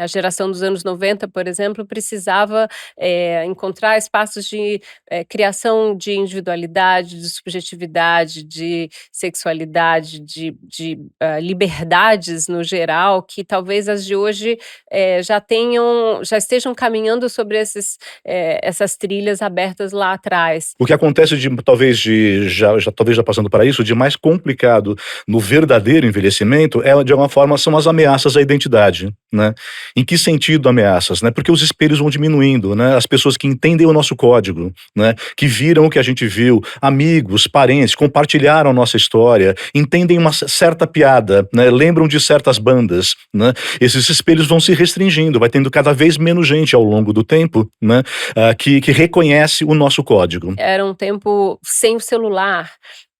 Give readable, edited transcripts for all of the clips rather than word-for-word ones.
A geração dos anos 90, por exemplo, precisava, encontrar espaços de, criação de individualidade, de subjetividade, de sexualidade, de liberdades no geral, que talvez as de hoje, já estejam caminhando sobre essas trilhas abertas lá atrás. O que acontece talvez já passando para isso, de mais complicado no verdadeiro envelhecimento de alguma forma, são as ameaças à identidade, né. Em que sentido ameaças, né? Porque os espelhos vão diminuindo, né, as pessoas que entendem o nosso código, né, que viram o que a gente viu, amigos, parentes, compartilharam nossa história, entendem uma certa piada, né, lembram de certas bandas, né. Esses espelhos vão se restringindo, vai tendo cada vez menos gente ao longo do tempo, né, que reconhece o nosso código. Era um tempo sem o celular,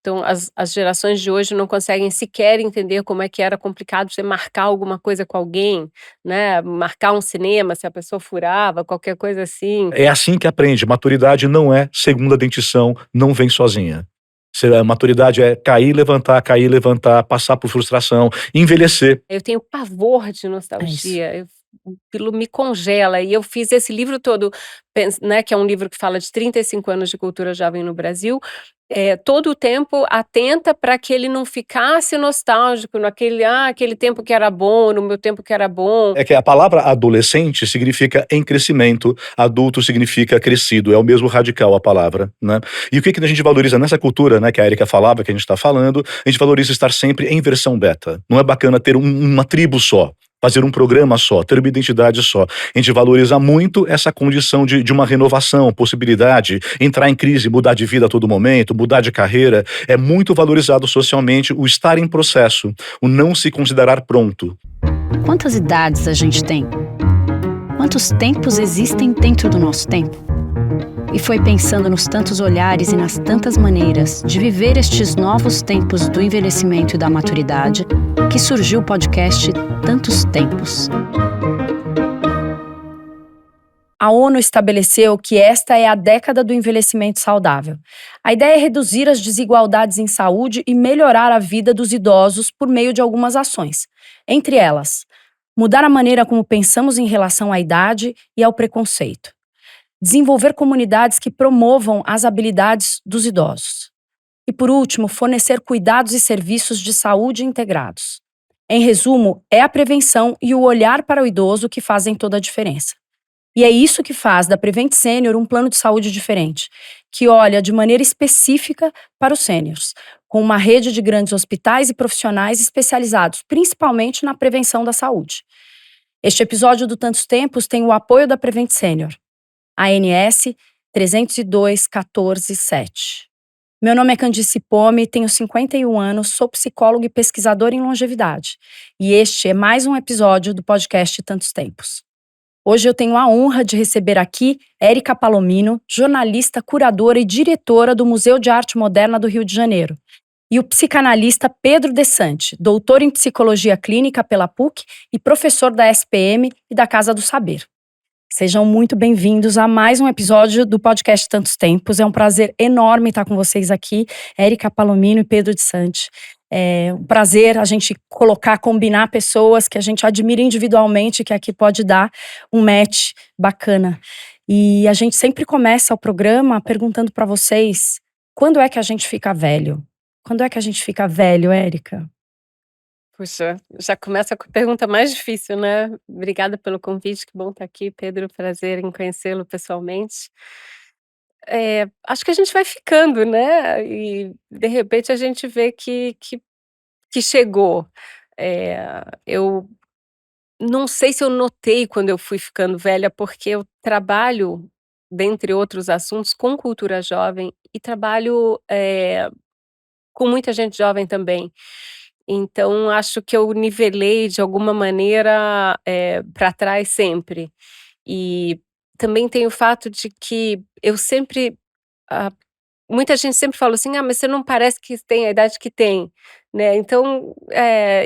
então as gerações de hoje não conseguem sequer entender como é que era complicado você marcar alguma coisa com alguém, né, marcar um cinema, se a pessoa furava, qualquer coisa assim. É assim que aprende, maturidade não é segunda dentição, não vem sozinha. Maturidade é cair, levantar, passar por frustração, envelhecer. Eu tenho pavor de É isso. nostalgia, aquilo me congela, e eu fiz esse livro todo, né, que é um livro que fala de 35 anos de cultura jovem no Brasil, todo o tempo atenta para que ele não ficasse nostálgico naquele, aquele tempo que era bom, no meu tempo que era bom. É que a palavra adolescente significa em crescimento, adulto significa crescido, é o mesmo radical a palavra, né. E o que que a gente valoriza nessa cultura, né, que a Erika falava, que a gente tá falando, a gente valoriza estar sempre em versão beta. Não é bacana ter uma tribo só, fazer um programa só, ter uma identidade só. A gente valoriza muito essa condição de uma renovação, possibilidade, entrar em crise, mudar de vida a todo momento, mudar de carreira. É muito valorizado socialmente o estar em processo, o não se considerar pronto. Quantas idades a gente tem? Quantos tempos existem dentro do nosso tempo? E foi pensando nos tantos olhares e nas tantas maneiras de viver estes novos tempos do envelhecimento e da maturidade que surgiu o podcast Tantos Tempos. A ONU estabeleceu que esta é a década do envelhecimento saudável. A ideia é reduzir as desigualdades em saúde e melhorar a vida dos idosos por meio de algumas ações. Entre elas, mudar a maneira como pensamos em relação à idade e ao preconceito. Desenvolver comunidades que promovam as habilidades dos idosos. E, por último, fornecer cuidados e serviços de saúde integrados. Em resumo, é a prevenção e o olhar para o idoso que fazem toda a diferença. E é isso que faz da Prevent Senior um plano de saúde diferente, que olha de maneira específica para os sêniors, com uma rede de grandes hospitais e profissionais especializados, principalmente na prevenção da saúde. Este episódio do Tantos Tempos tem o apoio da Prevent Senior, ANS 302 14 7. Meu nome é Candice Pome, tenho 51 anos, sou psicóloga e pesquisadora em longevidade. E este é mais um episódio do podcast Tantos Tempos. Hoje eu tenho a honra de receber aqui Erika Palomino, jornalista, curadora e diretora do Museu de Arte Moderna do Rio de Janeiro, e o psicanalista Pedro Dessante, doutor em psicologia clínica pela PUC e professor da SPM e da Casa do Saber. Sejam muito bem-vindos a mais um episódio do podcast Tantos Tempos. É um prazer enorme estar com vocês aqui, Erika Palomino e Pedro Dessante. É um prazer a gente combinar pessoas que a gente admira individualmente, que aqui pode dar um match bacana. E a gente sempre começa o programa perguntando para vocês, quando é que a gente fica velho? Quando é que a gente fica velho, Erika? Puxa, já começa com a pergunta mais difícil, né. Obrigada pelo convite, que bom estar aqui, Pedro, prazer em conhecê-lo pessoalmente. Acho que a gente vai ficando, né, e de repente a gente vê que chegou. Eu não sei se eu notei quando eu fui ficando velha, porque eu trabalho, dentre outros assuntos, com cultura jovem e trabalho, com muita gente jovem também. Então acho que eu nivelei de alguma maneira, pra trás sempre. E também tem o fato de que eu sempre, ah, muita gente sempre fala assim: "Ah, mas você não parece que tem a idade que tem", né, então,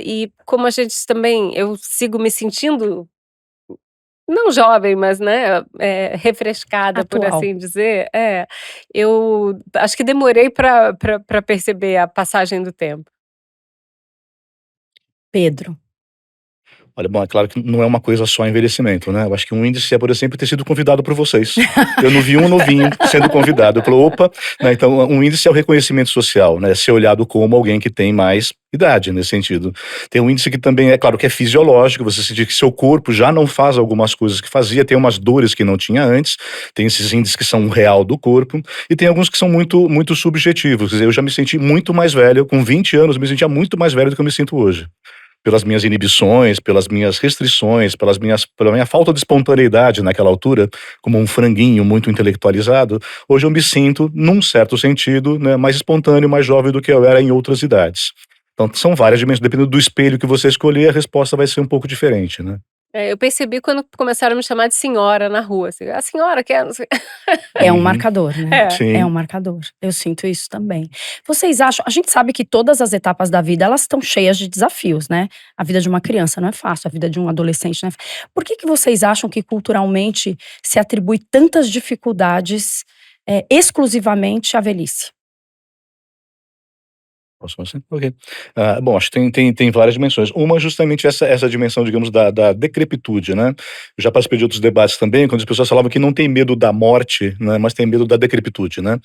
e como a gente também eu sigo me sentindo, não jovem, mas, né, refrescada, por Atual. assim dizer, eu acho que demorei para perceber a passagem do tempo. Pedro. Olha, bom, é claro que não é uma coisa só envelhecimento, né? Eu acho que um índice é, por exemplo, ter sido convidado por vocês. Eu não vi um novinho sendo convidado. Eu falei, opa, né? Então um índice é o reconhecimento social, né? Ser olhado como alguém que tem mais idade nesse sentido. Tem um índice que também é claro que é fisiológico, você sentir que seu corpo já não faz algumas coisas que fazia, tem umas dores que não tinha antes, tem esses índices que são real do corpo, e tem alguns que são muito subjetivos. Quer dizer, eu já me senti muito mais velho, com 20 anos, eu me sentia muito mais velho do que eu me sinto hoje. Pelas minhas inibições, pelas minhas restrições, pela minha falta de espontaneidade naquela altura, como um franguinho muito intelectualizado, hoje eu me sinto, num certo sentido, né, mais espontâneo, mais jovem do que eu era em outras idades. Então são várias dimensões, dependendo do espelho que você escolher, a resposta vai ser um pouco diferente, né. Eu percebi quando começaram a me chamar de senhora na rua, assim: "A senhora quer não sei". É um Uhum. marcador, né? É. É um Sim. marcador. Eu sinto isso também. Vocês acham a gente sabe que todas as etapas da vida, elas estão cheias de desafios, né. A vida de uma criança não é fácil, a vida de um adolescente não é por que que vocês acham que culturalmente se atribui tantas dificuldades, exclusivamente à velhice? Posso começar? Ok. Bom, acho que tem várias dimensões. Uma justamente essa dimensão, digamos, da decrepitude, né. Eu já participei de outros debates também, quando as pessoas falavam que não tem medo da morte, né, mas tem medo da decrepitude, né.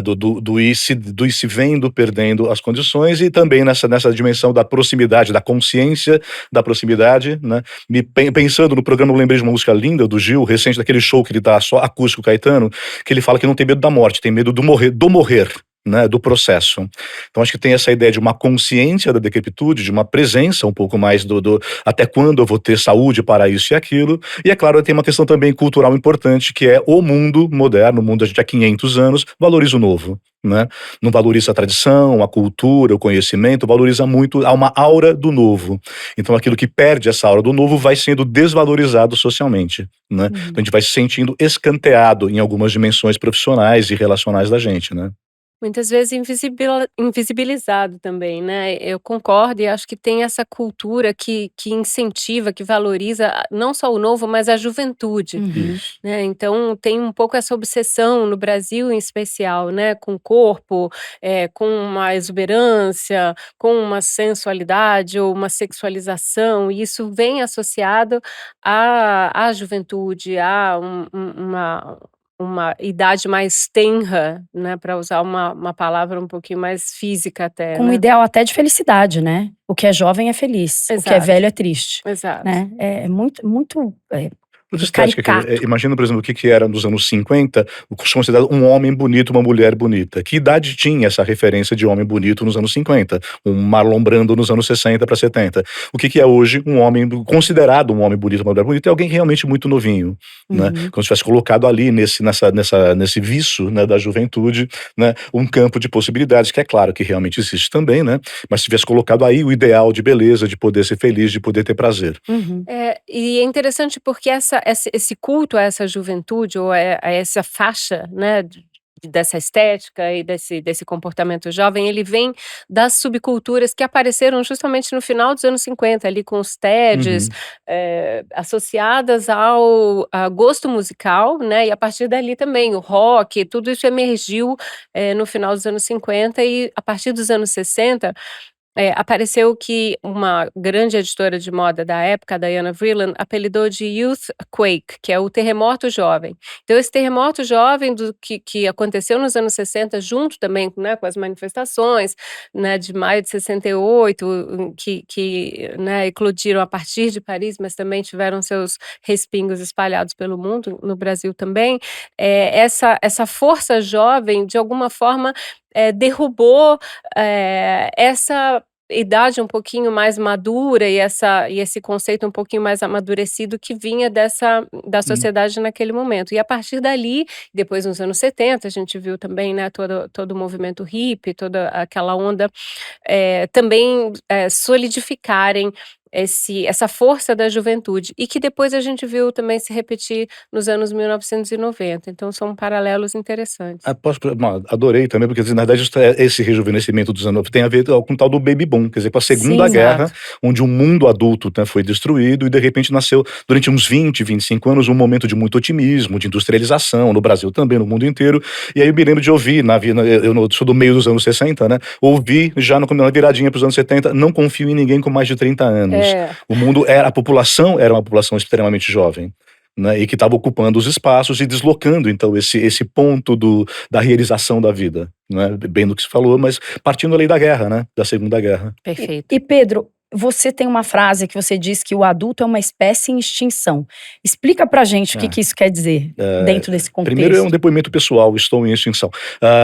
Do ir se vendo, perdendo as condições e também nessa dimensão da proximidade, da consciência da proximidade, né. Pensando no programa, eu lembrei de uma música linda do Gil, recente, daquele show que ele tá só acústico Caetano, que ele fala que não tem medo da morte, tem medo do morrer, né, do processo. Então acho que tem essa ideia de uma consciência da decrepitude, de uma presença um pouco mais do até quando eu vou ter saúde para isso e aquilo, e é claro, tem uma questão também cultural importante, que é o mundo moderno, o mundo a gente há 500 anos, valoriza o novo, né. Não valoriza a tradição, a cultura, o conhecimento, valoriza muito, há uma aura do novo. Então aquilo que perde essa aura do novo vai sendo desvalorizado socialmente, né. Então a Uhum. gente vai se sentindo escanteado em algumas dimensões profissionais e relacionais da gente, né. Muitas vezes invisibilizado também, né. Eu concordo e acho que tem essa cultura que incentiva, que valoriza não só o novo, mas a juventude, Uhum. Isso. né. Então tem um pouco essa obsessão, no Brasil em especial, né, com o corpo, com uma exuberância, com uma sensualidade ou uma sexualização, e isso vem associado à juventude, a uma idade mais tenra, né, para usar uma palavra um pouquinho mais física até, Com um né. ideal até de felicidade, né. O que é jovem é feliz, o que é Exato, velho é triste, exato. né. É muito, Coisa estética, quer dizer, caricato. imagina, por exemplo, o que que era nos anos 50, o que considerado um homem bonito, uma mulher bonita. Que idade tinha essa referência de homem bonito nos anos 50? Um Marlon Brando nos anos 60 para 70. O que que é hoje um homem considerado um homem bonito, uma mulher bonita? É alguém realmente muito novinho, né. Uhum. Como se tivesse colocado ali nesse viço, né, da juventude, né, um campo de possibilidades, que é claro que realmente existe também, né, mas se tivesse colocado aí o ideal de beleza, de poder ser feliz, de poder ter prazer. Uhum. E é interessante porque esse culto a essa juventude ou a essa faixa, né, dessa estética e desse comportamento jovem, ele vem das subculturas que apareceram justamente no final dos anos 50 ali com os TEDs, Uhum, associadas ao a gosto musical, né, e a partir dali também o rock, tudo isso emergiu, no final dos anos 50 e a partir dos anos 60 apareceu que uma grande editora de moda da época, a Diana Vreeland, apelidou de Youth Quake, que é o terremoto jovem. Então esse terremoto jovem do que aconteceu nos anos 60 junto também, né, com as manifestações, né, de maio de 68, né, eclodiram a partir de Paris, mas também tiveram seus respingos espalhados pelo mundo, no Brasil também. Essa força jovem, de alguma forma, derrubou, essa idade um pouquinho mais madura e esse conceito um pouquinho mais amadurecido que vinha da hum. sociedade naquele momento. E a partir dali, depois nos anos 70 a gente viu também, né, todo o movimento hippie, toda aquela onda, também, solidificarem essa força da juventude, e que depois a gente viu também se repetir nos anos 1990, então são paralelos interessantes. Adorei também, porque, assim, na verdade, esse rejuvenescimento dos anos tem a ver com o tal do baby boom, quer dizer, com a Segunda Sim. Guerra, Exato. onde o mundo adulto, né, foi destruído e de repente nasceu, durante uns 20, 25 anos, um momento de muito otimismo, de industrialização, no Brasil também, no mundo inteiro. E aí eu me lembro de ouvir, eu sou do meio dos anos 60, né, ouvi já na viradinha para os anos 70, não confio em ninguém com mais de 30 anos. anos. É. A população era uma população extremamente jovem, né, e que estava ocupando os espaços e deslocando então esse ponto da realização da vida, né, bem do que se falou, mas partindo ali da guerra, né, da Segunda Guerra. Perfeito. E Pedro, você tem uma frase que você diz que o adulto é uma espécie em extinção. Explica pra gente o que É. que isso quer dizer dentro desse Primeiro é um contexto. depoimento pessoal, estou em extinção.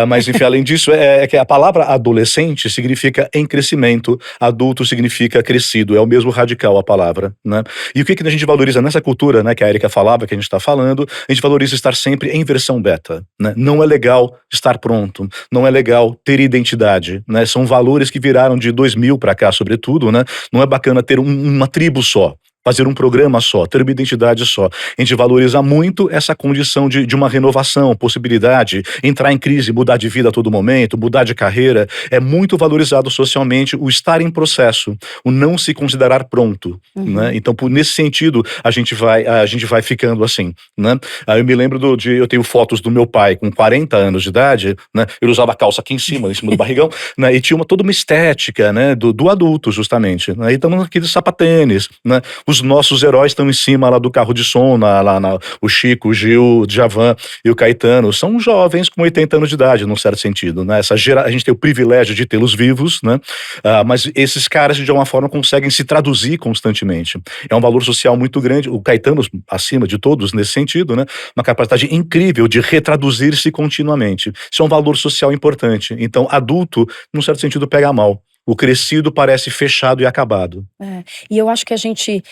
Mas enfim, além disso, é que a palavra adolescente significa em crescimento, adulto significa crescido, é o mesmo radical a palavra, né? E o que que a gente valoriza nessa cultura, né, que a Erika falava, que a gente está falando, a gente valoriza estar sempre em versão beta, né? Não é legal estar pronto, não é legal ter identidade, né? São valores que viraram de 2000 para cá, sobretudo, né? Não é bacana ter uma tribo só, fazer um programa só, ter uma identidade só. A gente valoriza muito essa condição de uma renovação, possibilidade, entrar em crise, mudar de vida a todo momento, mudar de carreira. É muito valorizado socialmente o estar em processo, o não se considerar pronto, né? Então, nesse sentido, a gente vai ficando assim, né? Aí eu me lembro eu tenho fotos do meu pai com 40 anos de idade, né? Ele usava calça aqui em cima do barrigão, né? E tinha toda uma estética, né? Do adulto, justamente, né? E estamos aqui de sapatênis, né? Os nossos heróis estão em cima lá do carro de som, o Chico, o Gil, o Djavan e o Caetano. São jovens com 80 anos de idade, num certo sentido, né? A gente tem o privilégio de tê-los vivos, né? Mas esses caras, de alguma forma, conseguem se traduzir constantemente. É um valor social muito grande. O Caetano, acima de todos, nesse sentido, né? Uma capacidade incrível de retraduzir-se continuamente. Isso é um valor social importante. Então, adulto, num certo sentido, pega mal. O crescido parece fechado e acabado. E eu acho que a gente,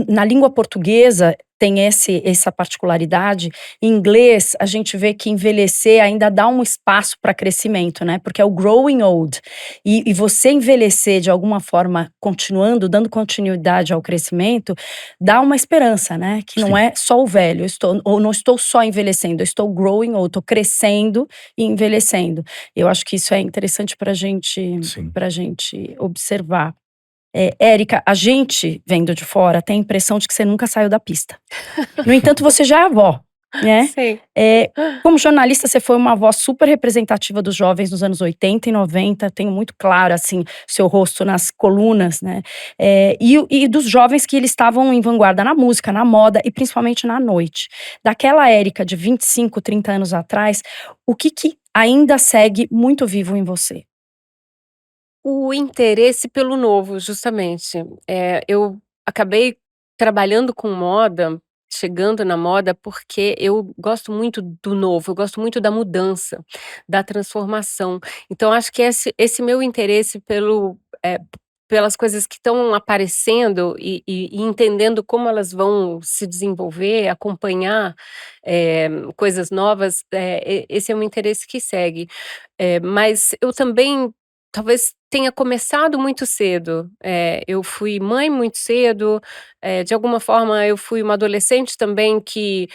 na língua portuguesa tem essa particularidade. Em inglês, a gente vê que envelhecer ainda dá um espaço para crescimento, né? Porque é o growing old. E você envelhecer de alguma forma, continuando, dando continuidade ao crescimento, dá uma esperança, né? Que não Sim. é só o velho. Ou não estou só envelhecendo, eu estou growing old, estou crescendo e envelhecendo. Eu acho que isso é interessante Sim. pra gente observar. Érica, a gente, vendo de fora, tem a impressão de que você nunca saiu da pista. No entanto, você já é avó, né? Sim. Como jornalista, você foi uma voz super representativa dos jovens nos anos 80 e 90. Tenho muito claro, assim, seu rosto nas colunas, né? E dos jovens que eles estavam em vanguarda na música, na moda e principalmente na noite. Daquela Érica de 25, 30 anos atrás, o que ainda segue muito vivo em você? O interesse pelo novo, justamente. Eu acabei trabalhando com moda, chegando na moda, porque eu gosto muito do novo, eu gosto muito da mudança, da transformação. Então acho que esse meu interesse pelas coisas que estão aparecendo e entendendo como elas vão se desenvolver, acompanhar, coisas novas, esse é um interesse que segue. Mas eu também talvez tenha começado muito cedo. Eu fui mãe muito cedo, de alguma forma eu fui uma adolescente também que,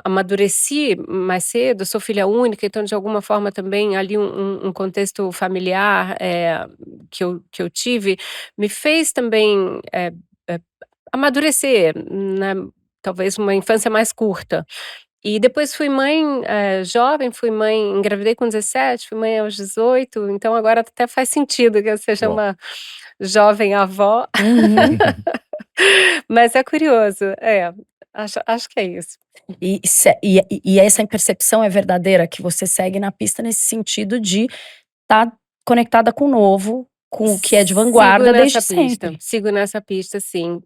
amadureci mais cedo, sou filha única, então de alguma forma também ali um contexto familiar, que eu tive, me fez também, amadurecer, né, talvez uma infância mais curta. E depois fui mãe, jovem, engravidei com 17, fui mãe aos 18, então agora até faz sentido que eu seja Bom. uma jovem avó. Uhum. Mas é curioso, acho que é isso. E essa percepção é verdadeira, que você segue na pista nesse sentido de estar conectada com o novo, com o que é de vanguarda desde sempre. Sigo nessa pista sim.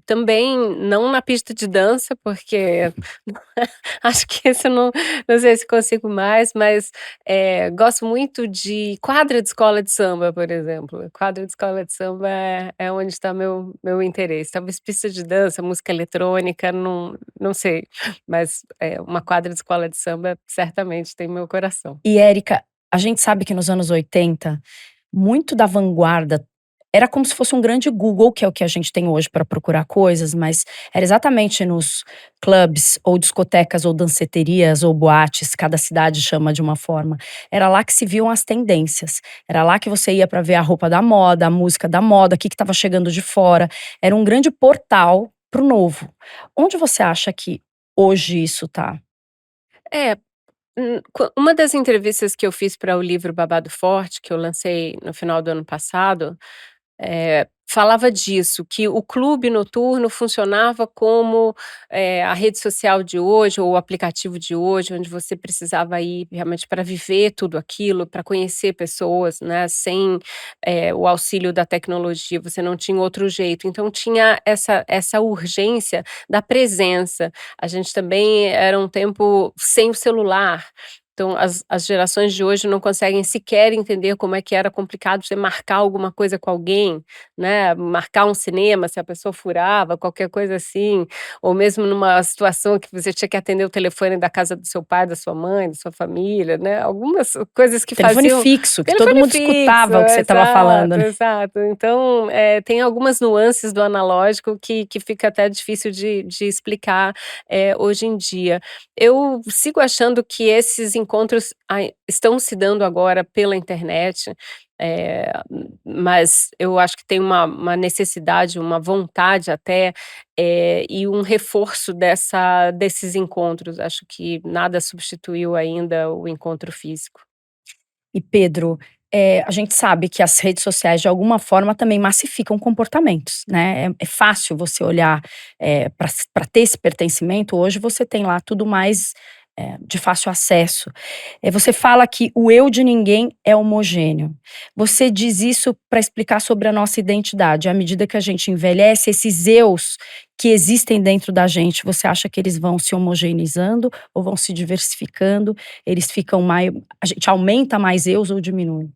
Também não na pista de dança, porque acho que esse eu não sei se consigo mais, mas, gosto muito de quadra de escola de samba, por exemplo. Quadra de escola de samba é onde está meu interesse. Talvez pista de dança, música eletrônica, não sei, mas, uma quadra de escola de samba certamente tem meu coração. E Érica, a gente sabe que nos anos 80, muito da vanguarda era como se fosse um grande Google, que é o que a gente tem hoje para procurar coisas, mas era exatamente nos clubes ou discotecas ou danceterias ou boates, cada cidade chama de uma forma. Era lá que se viam as tendências. Era lá que você ia para ver a roupa da moda, a música da moda, o que estava chegando de fora. Era um grande portal para o novo. Onde você acha que hoje isso tá? É, uma das entrevistas que eu fiz para o livro Babado Forte, que eu lancei no final do ano passado, falava disso, que o clube noturno funcionava como, a rede social de hoje ou o aplicativo de hoje, onde você precisava ir realmente para viver tudo aquilo, para conhecer pessoas, né, sem, o auxílio da tecnologia, você não tinha outro jeito. Então tinha essa urgência da presença. A gente também era um tempo sem o celular, então as gerações de hoje não conseguem sequer entender como é que era complicado você marcar alguma coisa com alguém, né, marcar um cinema, se a pessoa furava, qualquer coisa assim, ou mesmo numa situação que você tinha que atender o telefone da casa do seu pai, da sua mãe, da sua família, né, algumas coisas que Telefone faziam fixo, que todo telefone mundo fixo, escutava o que você estava falando, exato, né. exato. Então, tem algumas nuances do analógico que fica até difícil de explicar, hoje em dia. Eu sigo achando que esses encontros estão se dando agora pela internet, mas eu acho que tem uma necessidade, uma vontade até, e um reforço desses encontros. Acho que nada substituiu ainda o encontro físico. E Pedro, a gente sabe que as redes sociais de alguma forma também massificam comportamentos, né, é fácil você olhar, para ter esse pertencimento, hoje você tem lá tudo mais, de fácil acesso. Você fala que o eu de ninguém é homogêneo. Você diz isso para explicar sobre a nossa identidade. À medida que a gente envelhece, esses eus que existem dentro da gente, você acha que eles vão se homogeneizando ou vão se diversificando? Eles ficam mais, a gente aumenta mais eus ou diminui?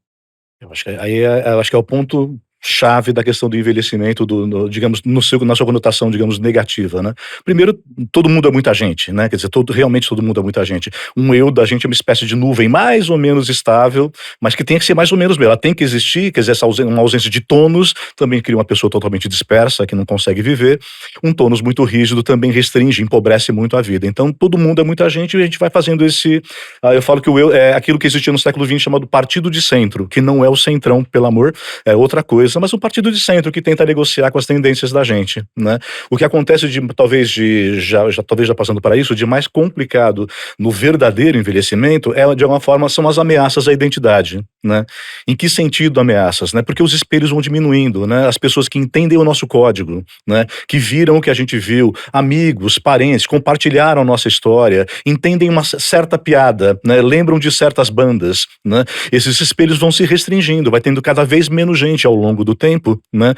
Eu acho que aí eu acho que é o ponto chave da questão do envelhecimento digamos, no seu na sua conotação, digamos, negativa, né. Primeiro, todo mundo é muita gente, né, quer dizer, realmente todo mundo é muita gente. Um eu da gente é uma espécie de nuvem mais ou menos estável, mas que tem que ser mais ou menos mesmo, ela tem que existir, quer dizer, uma ausência de tônus também cria uma pessoa totalmente dispersa, que não consegue viver. Um tônus muito rígido também restringe, empobrece muito a vida. Então todo mundo é muita gente e a gente vai fazendo eu falo que o eu é aquilo que existia no século XX chamado partido de centro, que não é o centrão, pelo amor, é outra coisa, mas um partido de centro que tenta negociar com as tendências da gente, né. O que acontece talvez já passando para isso, de mais complicado no verdadeiro envelhecimento de alguma forma, são as ameaças à identidade, né. Em que sentido ameaças, né? Porque os espelhos vão diminuindo, né, as pessoas que entendem o nosso código, né, que viram o que a gente viu, amigos, parentes, compartilharam a nossa história, entendem uma certa piada, né, lembram de certas bandas, né. Esses espelhos vão se restringindo, vai tendo cada vez menos gente ao longo do tempo, né,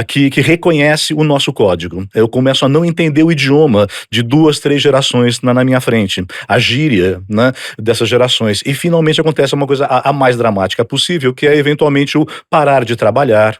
que reconhece o nosso código. Eu começo a não entender o idioma de 2, 3 gerações na minha frente, a gíria, né, dessas gerações. E finalmente acontece uma coisa a mais dramática possível, que é eventualmente o parar de trabalhar,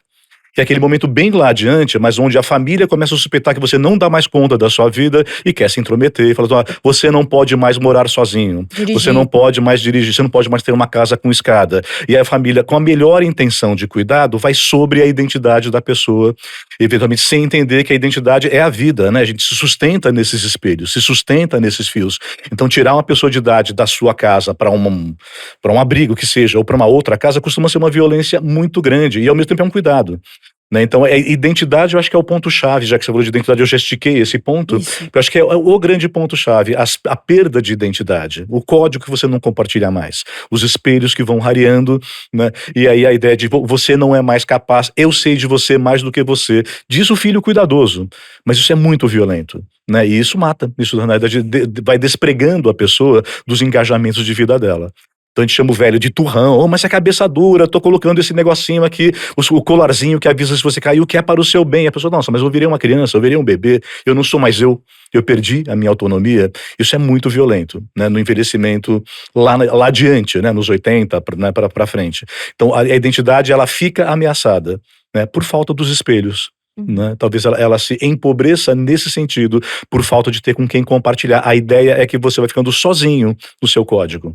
que é aquele momento bem lá adiante, mas onde a família começa a suspeitar que você não dá mais conta da sua vida e quer se intrometer, e fala assim: "Ó, você não pode mais morar sozinho, você não Dirigir. pode mais dirigir, você não pode mais ter uma casa com escada". E aí a família, com a melhor intenção de cuidado, vai sobre a identidade da pessoa, eventualmente sem entender que a identidade é a vida, né, a gente se sustenta nesses espelhos, se sustenta nesses fios. Então tirar uma pessoa de idade da sua casa para um abrigo que seja, ou para uma outra casa, costuma ser uma violência muito grande e ao mesmo tempo é um cuidado. Né, então, identidade eu acho que é o ponto-chave, já que você falou de identidade, eu já estiquei esse ponto, Isso. eu acho que é o grande ponto-chave, a perda de identidade, o código que você não compartilha mais, os espelhos que vão rareando, né, e aí a ideia de você não é mais capaz, eu sei de você mais do que você, diz o filho cuidadoso, mas isso é muito violento, né, e isso mata, isso na verdade vai despregando a pessoa dos engajamentos de vida dela. Então a gente chama o velho de turrão, mas você é cabeça dura, tô colocando esse negocinho aqui, o colarzinho que avisa se você caiu, que é para o seu bem. A pessoa, nossa, mas eu virei uma criança, eu virei um bebê, eu não sou mais eu perdi a minha autonomia. Isso é muito violento, né, no envelhecimento lá adiante, né, nos 80, né, pra frente. Então a identidade, ela fica ameaçada, né, por falta dos espelhos. Uhum. Né, talvez ela se empobreça nesse sentido, por falta de ter com quem compartilhar. A ideia é que você vai ficando sozinho no seu código.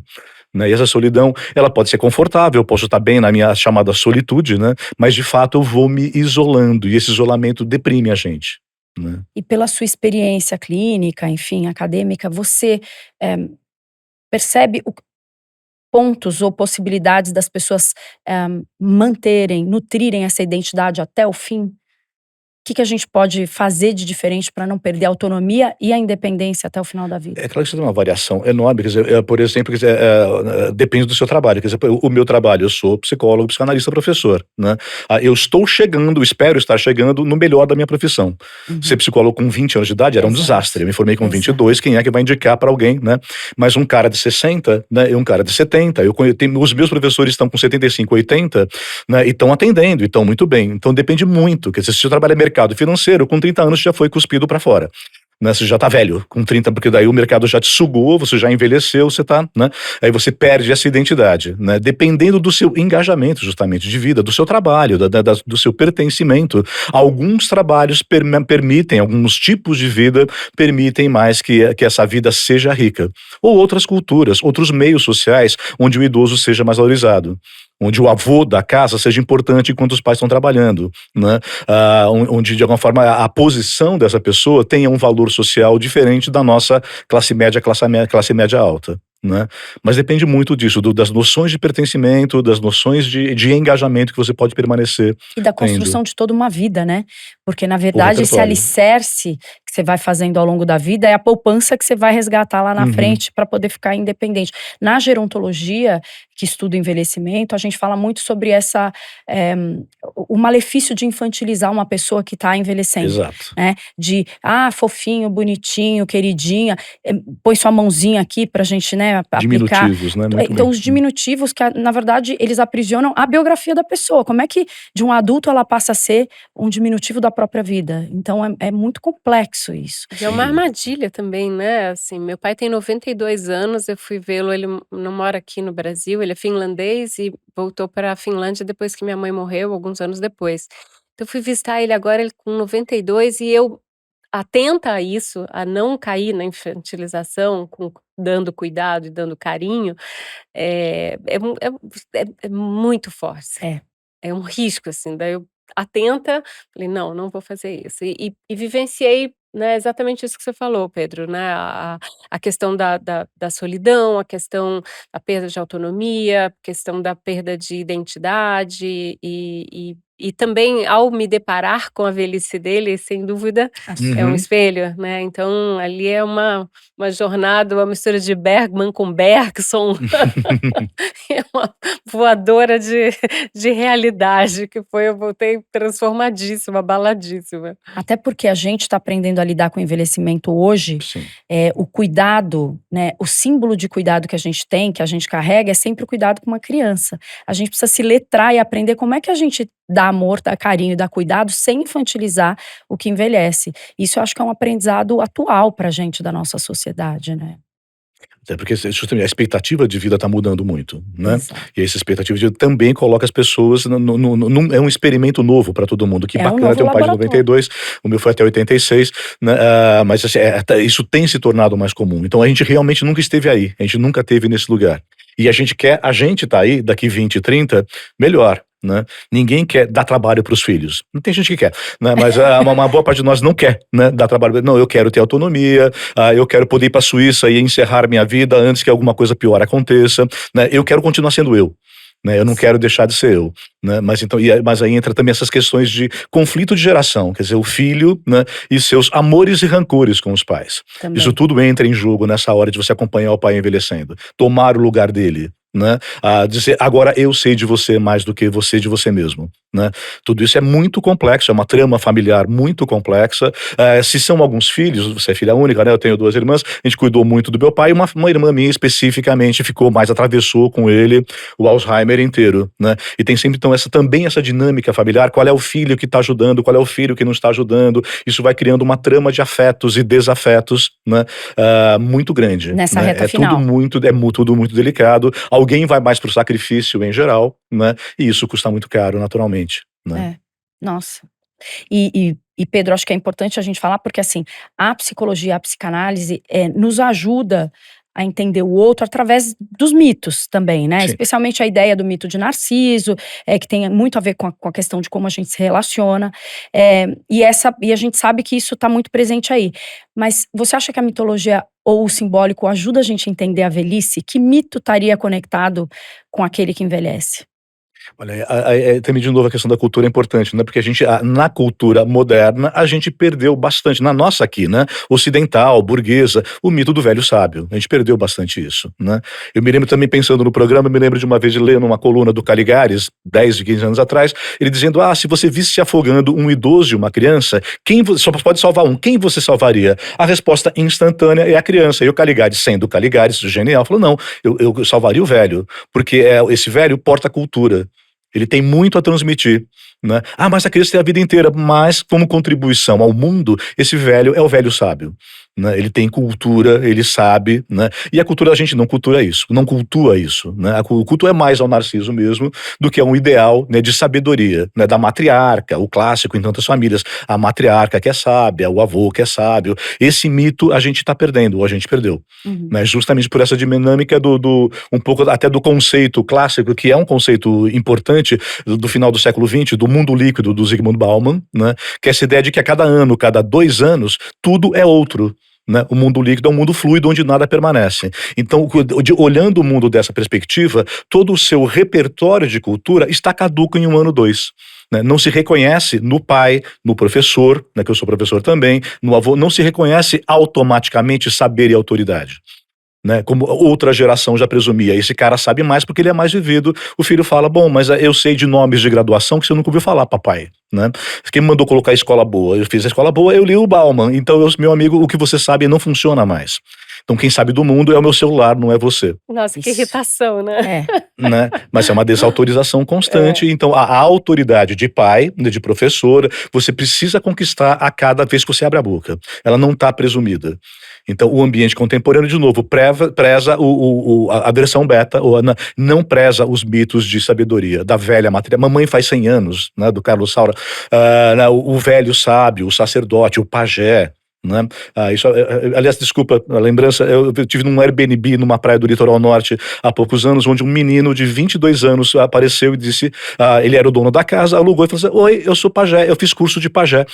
Né, e essa solidão, ela pode ser confortável, eu posso estar bem na minha chamada solitude, né, mas de fato eu vou me isolando e esse isolamento deprime a gente, né. E pela sua experiência clínica, enfim, acadêmica, você, eh, percebe pontos ou possibilidades das pessoas, manterem, nutrirem essa identidade até o fim? que a gente pode fazer de diferente para não perder a autonomia e a independência até o final da vida? É claro que você tem uma variação enorme, quer dizer, por exemplo, quer dizer, depende do seu trabalho, quer dizer, o meu trabalho, eu sou psicólogo, psicanalista, professor, né? Eu estou chegando, espero estar chegando no melhor da minha profissão. Ser Uhum. psicólogo com 20 anos de idade era um Exato, desastre, eu me formei com exato. 22, quem é que vai indicar para alguém, né? Mas um cara de 60, né, e um cara de 70, os meus professores estão com 75, 80, né, e estão atendendo, e estão muito bem, então depende muito, quer dizer, se você trabalha mercado financeiro, com 30 anos já foi cuspido para fora. Né, você já tá velho, com 30, porque daí o mercado já te sugou, você já envelheceu, você tá, né? Aí você perde essa identidade, né? Dependendo do seu engajamento, justamente, de vida, do seu trabalho, do seu pertencimento. Alguns trabalhos permitem, alguns tipos de vida permitem mais que essa vida seja rica. Ou outras culturas, outros meios sociais, onde o idoso seja mais valorizado. Onde o avô da casa seja importante enquanto os pais estão trabalhando, né? Onde, de alguma forma, a posição dessa pessoa tenha um valor social diferente da nossa classe média alta, né? Mas depende muito disso, das noções de pertencimento, das noções de engajamento que você pode permanecer E da tendo. construção de toda uma vida, né? Porque, na O verdade, esse repertório. alicerce que você vai fazendo ao longo da vida é a poupança que você vai resgatar lá na Uhum. frente para poder ficar independente. Na gerontologia, que estuda o envelhecimento, a gente fala muito sobre o malefício de infantilizar uma pessoa que está envelhecendo, Exato. né? De, fofinho, bonitinho, queridinha, põe sua mãozinha aqui pra gente, né, aplicar. Diminutivos, né? Muito Então, bem. os diminutivos que, na verdade, eles aprisionam a biografia da pessoa. Como é que de um adulto ela passa a ser um diminutivo da própria vida? Então, é muito complexo isso. E é Sem uma dúvida. armadilha também, né, assim, meu pai tem 92 anos, eu fui vê-lo, ele não mora aqui no Brasil, ele é finlandês e voltou para a Finlândia depois que minha mãe morreu, alguns anos depois. Então eu fui visitar ele agora, ele com 92 e eu, atenta a isso, a não cair na infantilização, dando cuidado e dando carinho, é muito forte. É. É um risco, assim, daí eu atenta, falei: "Não, não vou fazer isso". E vivenciei, né, exatamente isso que você falou, Pedro, né, a questão da solidão, a questão da perda de autonomia, a questão da perda de identidade e também ao me deparar com a velhice dele, sem dúvida, é um Uhum. espelho, né, então ali é uma jornada, uma mistura de Bergman com Bergson, é uma voadora de realidade que foi eu voltei transformadíssima, abaladíssima. Até porque a gente está aprendendo a lidar com o envelhecimento hoje, Sim. o cuidado, né, o símbolo de cuidado que a gente tem, que a gente carrega, é sempre o cuidado com uma criança. A gente precisa se letrar e aprender como é que a gente dá amor, dá carinho, dá cuidado, sem infantilizar o que envelhece. Isso eu acho que é um aprendizado atual pra gente da nossa sociedade, né. Até porque justamente a expectativa de vida está mudando muito, né? Exato. E essa expectativa de vida também coloca as pessoas é um experimento novo para todo mundo. Que É um bacana novo ter um pai de laboratório. 92, o meu foi até 86, né? Mas assim, isso tem se tornado mais comum. Então a gente realmente nunca esteve aí, a gente nunca esteve nesse lugar. E a gente tá aí daqui 20, 30, melhor. Né? Ninguém quer dar trabalho para os filhos. Não tem gente que quer, né? Mas uma boa parte de nós não quer, né, dar trabalho. Não, eu quero ter autonomia, eu quero poder ir para a Suíça e encerrar minha vida antes que alguma coisa pior aconteça, né? Eu quero continuar sendo eu. Né, eu não quero deixar de ser eu, né? Mas aí entra também essas questões de conflito de geração, quer dizer, o filho, né, e seus amores e rancores com os pais. Isso Também. tudo entra em jogo nessa hora de você acompanhar o pai envelhecendo, tomar o lugar dele, né? Dizer agora eu sei de você mais do que você de você mesmo, né? Tudo isso é muito complexo, é uma trama familiar muito complexa. Se são alguns filhos, você é filha única, né? Eu tenho 2 irmãs, a gente cuidou muito do meu pai, e uma irmã minha especificamente atravessou com ele o Alzheimer inteiro, né? E tem sempre então essa dinâmica familiar, qual é o filho que está ajudando, qual é o filho que não está ajudando, isso vai criando uma trama de afetos e desafetos, né? Muito grande, Nessa né? reta final. Tudo muito delicado, alguém vai mais para o sacrifício em geral, né? E isso custa muito caro naturalmente, né? É. Nossa. E Pedro, acho que é importante a gente falar, porque assim, a psicologia, a psicanálise, nos ajuda a entender o outro através dos mitos também, né, Sim. especialmente a ideia do mito de Narciso, que tem muito a ver com a questão de como a gente se relaciona, e a gente sabe que isso está muito presente aí. Mas você acha que a mitologia ou o simbólico ajuda a gente a entender a velhice? Que mito estaria conectado com aquele que envelhece? Olha, também de novo a questão da cultura é importante, né, porque a gente na cultura moderna, a gente perdeu bastante, na nossa aqui, né, ocidental, burguesa, o mito do velho sábio, a gente perdeu bastante isso, né. Eu me lembro também pensando no programa, eu me lembro de uma vez de ler numa coluna do Caligares, 10, 15 anos atrás, ele dizendo: se você visse se afogando um idoso e uma criança, só pode salvar um, quem você salvaria? A resposta instantânea é a criança, e o Caligares, sendo o Caligares, genial, falou: não, eu salvaria o velho, porque esse velho porta a cultura. Ele tem muito a transmitir, né. Mas a criança tem a vida inteira, mas como contribuição ao mundo, esse velho é o velho sábio, né. Ele tem cultura, ele sabe, né. E a cultura a gente não cultura isso, não cultua isso, né. O culto é mais ao Narciso mesmo, do que a um ideal, né, de sabedoria, né, da matriarca, o clássico em tantas famílias, a matriarca que é sábia, o avô que é sábio. Esse mito a gente tá perdendo, ou a gente perdeu, Uhum. né, justamente por essa dinâmica do um pouco até do conceito clássico, que é um conceito importante do final do século XX, do mundo líquido do Zygmunt Bauman, né, que é essa ideia de que a cada ano, cada 2 anos, tudo é outro, né. O mundo líquido é um mundo fluido onde nada permanece. Então, olhando o mundo dessa perspectiva, todo o seu repertório de cultura está caduco em um ano, 2. Né, não se reconhece no pai, no professor, né, que eu sou professor também, no avô, não se reconhece automaticamente saber e autoridade, né, como outra geração já presumia. Esse cara sabe mais porque ele é mais vivido. O filho fala: bom, mas eu sei de nomes de graduação que você nunca ouviu falar, papai, né? Quem me mandou colocar a escola boa? Eu fiz a escola boa, eu li o Bauman. Então, meu amigo, o que você sabe não funciona mais. Então, quem sabe do mundo é o meu celular, não é você. Nossa, que Isso. irritação, né? É. Né? Mas é uma desautorização constante. É. Então, a autoridade de pai, né, de professor, você precisa conquistar a cada vez que você abre a boca. Ela não está presumida. Então, o ambiente contemporâneo, de novo, preza a versão beta, ou não preza os mitos de sabedoria, da velha matéria. Mamãe faz 100 anos, né, do Carlos Saura. Né, o velho sábio, o sacerdote, o pajé. Né? Aliás, desculpa a lembrança, eu tive num Airbnb numa praia do litoral norte há poucos anos, onde um menino de 22 anos apareceu e disse, ele era o dono da casa, alugou e falou assim: oi, eu sou pajé, eu fiz curso de pajé.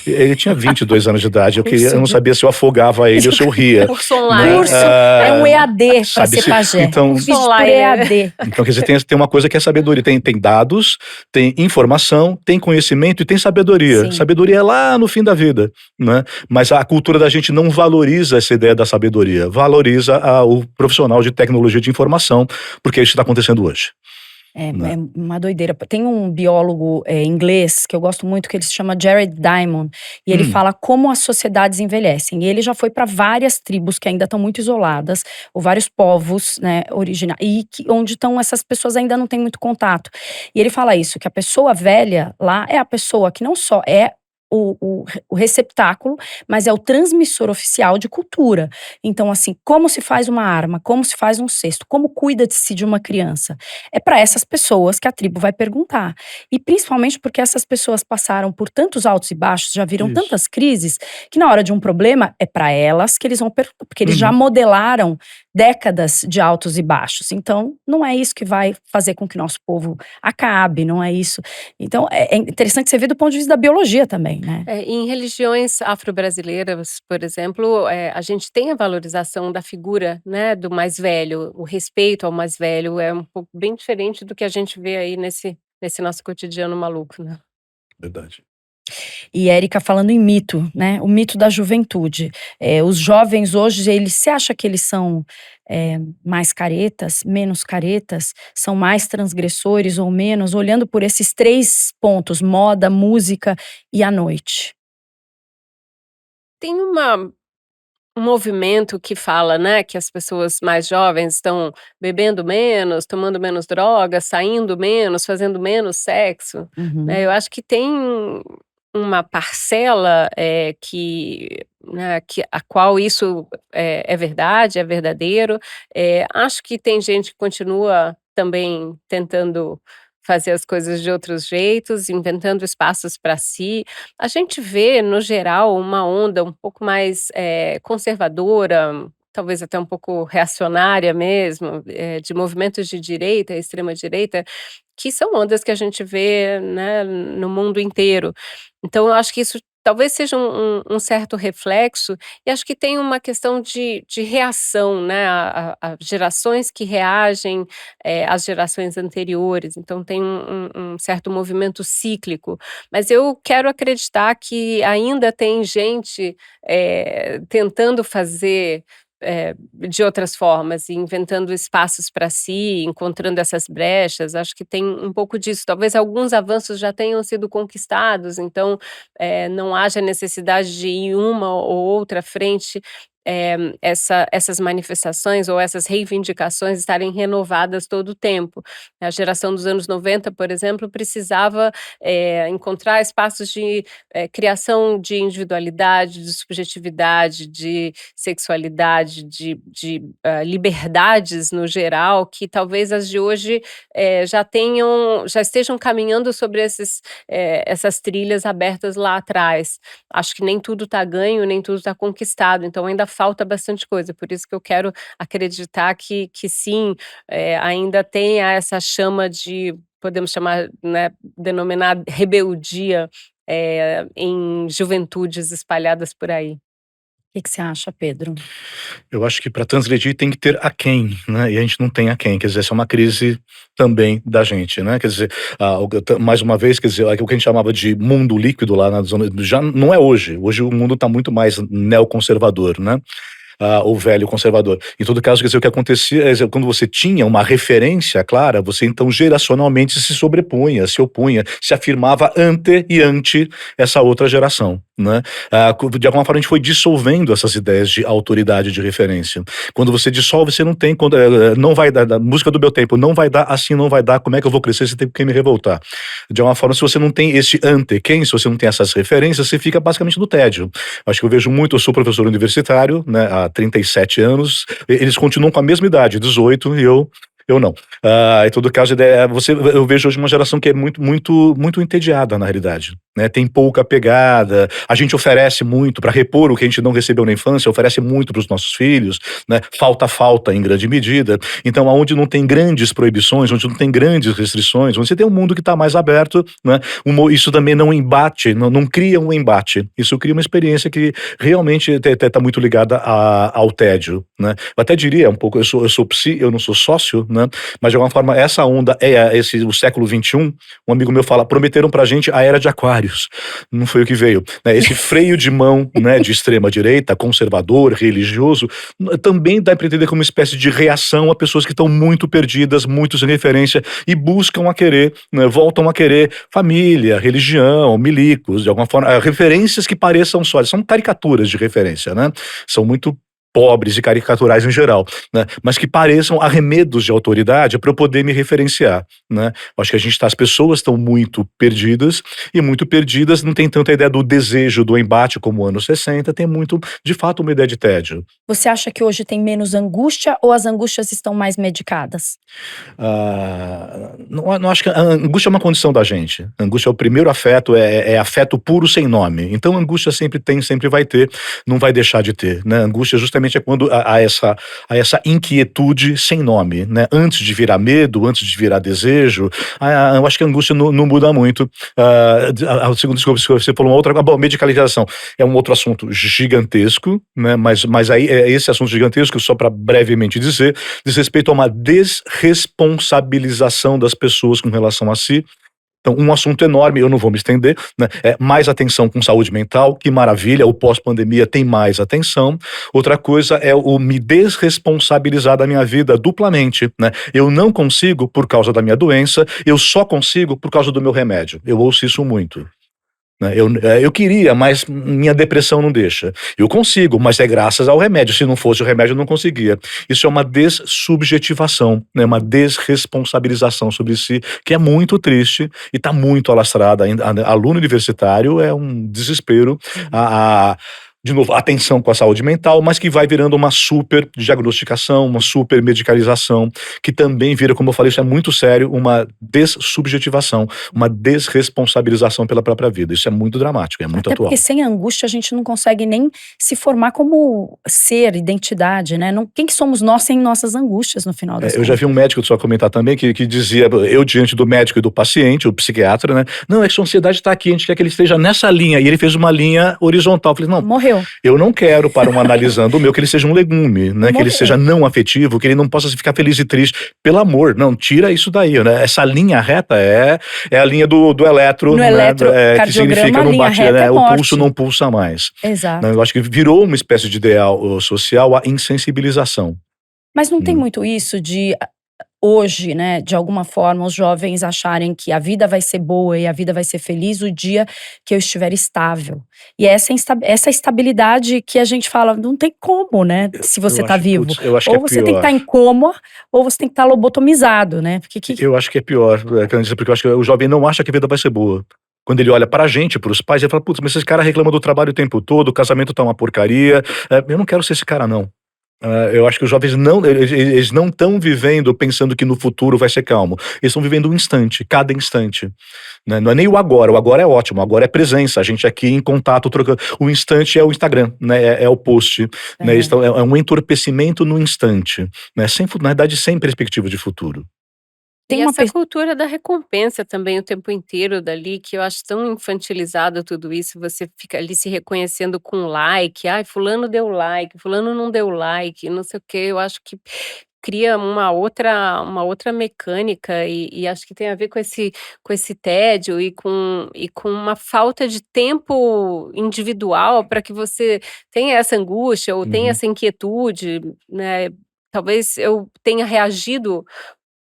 Ele tinha 22 anos de idade, eu não sabia se eu afogava ele ou se eu ria. Curso online. Curso é um EAD para sabe ser pajé. então, Fiz por online, né? EAD. então, quer dizer, tem uma coisa que é sabedoria, tem dados, tem informação, tem conhecimento e tem sabedoria. Sim. Sabedoria é lá no fim da vida, né? Mas a cultura da gente não valoriza essa ideia da sabedoria, valoriza o profissional de tecnologia de informação, porque é isso que está acontecendo hoje. É Né? uma doideira. Tem um biólogo inglês que eu gosto muito, que ele se chama Jared Diamond, e ele fala como as sociedades envelhecem. E ele já foi para várias tribos que ainda estão muito isoladas, ou vários povos, né, originais, e onde estão essas pessoas ainda não têm muito contato. E ele fala isso, que a pessoa velha lá é a pessoa que não só é o receptáculo, mas é o transmissor oficial de cultura. Então, assim, como se faz uma arma, como se faz um cesto, como cuida de si de uma criança. É para essas pessoas que a tribo vai perguntar. E principalmente porque essas pessoas passaram por tantos altos e baixos, já viram Isso. tantas crises, que na hora de um problema é para elas que eles vão perguntar, porque eles já Uhum. modelaram décadas de altos e baixos. Então, não é isso que vai fazer com que nosso povo acabe, não é isso. Então, é interessante você ver do ponto de vista da biologia também, né? Em religiões afro-brasileiras, por exemplo, a gente tem a valorização da figura, né, do mais velho, o respeito ao mais velho é um pouco bem diferente do que a gente vê aí nesse nosso cotidiano maluco, né. Verdade. E Érica falando em mito, né? O mito da juventude. Os jovens hoje, você acha que eles são mais caretas, menos caretas? São mais transgressores ou menos? Olhando por esses 3 pontos: moda, música e a noite. Tem um movimento que fala, né, que as pessoas mais jovens estão bebendo menos, tomando menos drogas, saindo menos, fazendo menos sexo, Uhum. né. Eu acho que tem uma parcela, né, a qual isso é verdade, é verdadeiro. Acho que tem gente que continua também tentando fazer as coisas de outros jeitos, inventando espaços para si. A gente vê, no geral, uma onda um pouco mais, conservadora, talvez até um pouco reacionária mesmo, de movimentos de direita, extrema direita, que são ondas que a gente vê, né, no mundo inteiro. Então eu acho que isso talvez seja um certo reflexo, e acho que tem uma questão de reação, né, a gerações que reagem, às gerações anteriores, então tem um certo movimento cíclico. Mas eu quero acreditar que ainda tem gente, tentando fazer, de outras formas, e inventando espaços para si, encontrando essas brechas, acho que tem um pouco disso. Talvez alguns avanços já tenham sido conquistados, então, não haja necessidade de ir uma ou outra frente, essas manifestações ou essas reivindicações estarem renovadas todo o tempo. A geração dos anos 90, por exemplo, precisava, encontrar espaços de, criação de individualidade, de subjetividade, de sexualidade, liberdades no geral, que talvez as de hoje, já estejam caminhando sobre essas trilhas abertas lá atrás. Acho que nem tudo está ganho, nem tudo está conquistado, então ainda falta bastante coisa, por isso que eu quero acreditar que sim, ainda tenha essa chama de, podemos chamar, né, denominar rebeldia, em juventudes espalhadas por aí. Que você acha, Pedro? Eu acho que para transgredir tem que ter a quem, né, e a gente não tem a quem, quer dizer, essa é uma crise também da gente, né, quer dizer, mais uma vez, quer dizer, o que a gente chamava de mundo líquido lá na zona, já não é hoje o mundo está muito mais neoconservador, né, o velho conservador. Em todo caso, quer dizer, o que acontecia é quando você tinha uma referência clara, você então geracionalmente se sobrepunha, se opunha, se afirmava ante essa outra geração, né? De alguma forma a gente foi dissolvendo essas ideias de autoridade de referência. Quando você dissolve, você não tem, não vai dar, música do meu tempo, não vai dar, assim não vai dar, como é que eu vou crescer, você tem que me revoltar. De alguma forma, se você não tem esse ante quem, se você não tem essas referências, você fica basicamente no tédio. Acho que eu vejo muito, eu sou professor universitário, né, há 37 anos, eles continuam com a mesma idade, 18, e eu não. Em todo caso, eu vejo hoje uma geração que é muito entediada, na realidade, né? Tem pouca pegada, a gente oferece muito para repor o que a gente não recebeu na infância, oferece muito para os nossos filhos, né? Falta em grande medida. Então, aonde não tem grandes proibições, onde não tem grandes restrições, onde você tem um mundo que está mais aberto, né? Isso também não embate, não cria um embate. Isso cria uma experiência que realmente está muito ligada ao tédio, né? Eu até diria um pouco, eu sou psi, eu não sou sócio, né? Mas de alguma forma essa onda o século XXI. Um amigo meu fala, prometeram pra gente a era de Aquários, não foi o que veio, né? Esse freio de mão, né, de extrema direita, conservador, religioso, também dá para entender como uma espécie de reação a pessoas que estão muito perdidas, muito sem referência e buscam a querer, né, voltam a querer família, religião, milicos, de alguma forma, referências que pareçam sólidas, são caricaturas de referência, né? São muito pobres e caricaturais em geral, né, mas que pareçam arremedos de autoridade para eu poder me referenciar, né. Acho que as pessoas estão muito perdidas, e muito perdidas não tem tanta ideia do desejo, do embate como anos 60, tem muito, de fato, uma ideia de tédio. Você acha que hoje tem menos angústia ou as angústias estão mais medicadas? Não acho que a angústia é uma condição da gente. A angústia é o primeiro afeto, é afeto puro sem nome. Então, angústia sempre tem, sempre vai ter, não vai deixar de ter, né? Angústia justamente é quando há essa inquietude sem nome, né? Antes de virar medo, antes de virar desejo, eu acho que a angústia não muda muito. Segundo você falou uma outra, bom, medicalização é um outro assunto gigantesco, né? Mas aí esse assunto gigantesco, só para brevemente dizer, diz respeito a uma desresponsabilização das pessoas com relação a si. Então, um assunto enorme, eu não vou me estender, né? Mais atenção com saúde mental, que maravilha, o pós-pandemia tem mais atenção. Outra coisa é o me desresponsabilizar da minha vida duplamente, né? Eu não consigo por causa da minha doença, eu só consigo por causa do meu remédio. Eu ouço isso muito, né? Eu queria, mas minha depressão não deixa. Eu consigo, mas é graças ao remédio. Se não fosse o remédio, eu não conseguia. Isso é uma dessubjetivação, né? Uma desresponsabilização sobre si, que é muito triste e está muito alastrada. Aluno universitário é um desespero. de novo, atenção com a saúde mental, mas que vai virando uma super diagnosticação, uma super medicalização, que também vira, como eu falei, isso é muito sério, uma dessubjetivação, uma desresponsabilização pela própria vida. Isso é muito dramático, é muito Até atual. porque sem angústia a gente não consegue nem se formar como ser, identidade, né? Quem que somos nós sem nossas angústias, no final das Eu já vi um contas? médico só comentar também que dizia, eu diante do médico e do paciente, o psiquiatra, né? Não, é que sua ansiedade está aqui, a gente quer que ele esteja nessa linha. E ele fez uma linha horizontal. Eu falei, não, Morreu. eu não quero, para um analisando o meu, que ele seja um legume, né? Que ele Morreu. seja não afetivo, que ele não possa ficar feliz e triste. Pelo amor, não, tira isso daí, né? Essa linha reta é a linha do eletro, No né? eletrocardiograma, Que significa a não linha bate, reta né? é O morte. pulso não pulsa mais. Exato. Né? Eu acho que virou uma espécie de ideal social a insensibilização. Mas não tem muito isso de hoje, né, de alguma forma, os jovens acharem que a vida vai ser boa e a vida vai ser feliz o dia que eu estiver estável. E é essa estabilidade que a gente fala, não tem como, né, se você tá vivo. Eu acho que Ou é você tem que pior. estar em coma, ou você tem que estar lobotomizado, né? Porque Eu acho que é pior, Candice, porque eu acho que o jovem não acha que a vida vai ser boa. Quando ele olha pra gente, pros pais, ele fala, putz, mas esse cara reclama do trabalho o tempo todo, o casamento tá uma porcaria, eu não quero ser esse cara, não. Eu acho que os jovens eles não estão vivendo pensando que no futuro vai ser calmo. Eles estão vivendo um instante, cada instante. Né? Não é nem o agora é ótimo, o agora é presença, a gente aqui em contato, trocando. O instante é o Instagram, né? É o post. Né? Então, é um entorpecimento no instante, né? Na verdade, sem perspectiva de futuro. tem E uma essa cultura da recompensa também o tempo inteiro dali, que eu acho tão infantilizado tudo isso, você fica ali se reconhecendo com like, "Ai, fulano deu like, fulano não deu like", não sei o quê, eu acho que cria uma outra mecânica e acho que tem a ver com esse tédio e com uma falta de tempo individual para que você tenha essa angústia ou tenha Uhum. essa inquietude, né. Talvez eu tenha reagido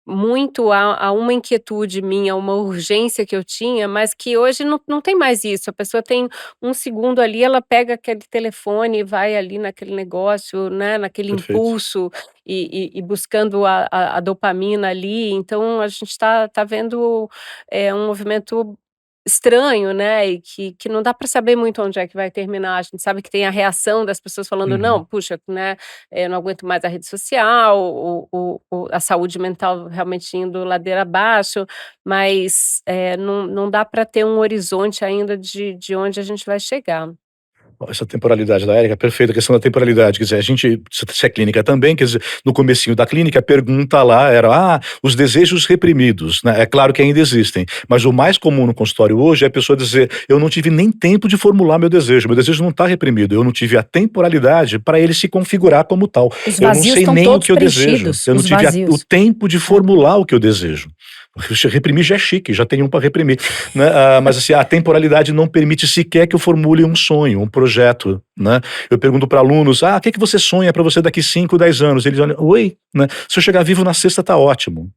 muito a uma inquietude minha, uma urgência que eu tinha, mas que hoje não tem mais isso, a pessoa tem um segundo ali, ela pega aquele telefone e vai ali naquele negócio, né, naquele Perfeito. impulso e buscando a dopamina ali, então a gente tá vendo, um movimento estranho, né, e que não dá para saber muito onde é que vai terminar, a gente sabe que tem a reação das pessoas falando: Uhum. "Não, puxa, né, não aguento mais a rede social, a saúde mental realmente indo ladeira abaixo, mas, não dá para ter um horizonte ainda de onde a gente vai chegar. Essa temporalidade da Érica, perfeita, a questão da temporalidade, quer dizer, a gente, se é clínica também, quer dizer, no comecinho da clínica, a pergunta lá era, os desejos reprimidos, né, é claro que ainda existem, mas o mais comum no consultório hoje é a pessoa dizer, eu não tive nem tempo de formular meu desejo não está reprimido, eu não tive a temporalidade para ele se configurar como tal, os eu não vazios sei estão nem o todos que eu desejo, preenchidos, eu não os tive o vazios. tempo de formular o que eu desejo. Reprimir já é chique, já tem um para reprimir, né? Mas assim, a temporalidade não permite sequer que eu formule um sonho, um projeto, né? Eu pergunto para alunos, o que você sonha para você daqui 5, 10 anos? Eles olham, oi, né? Se eu chegar vivo na sexta tá ótimo.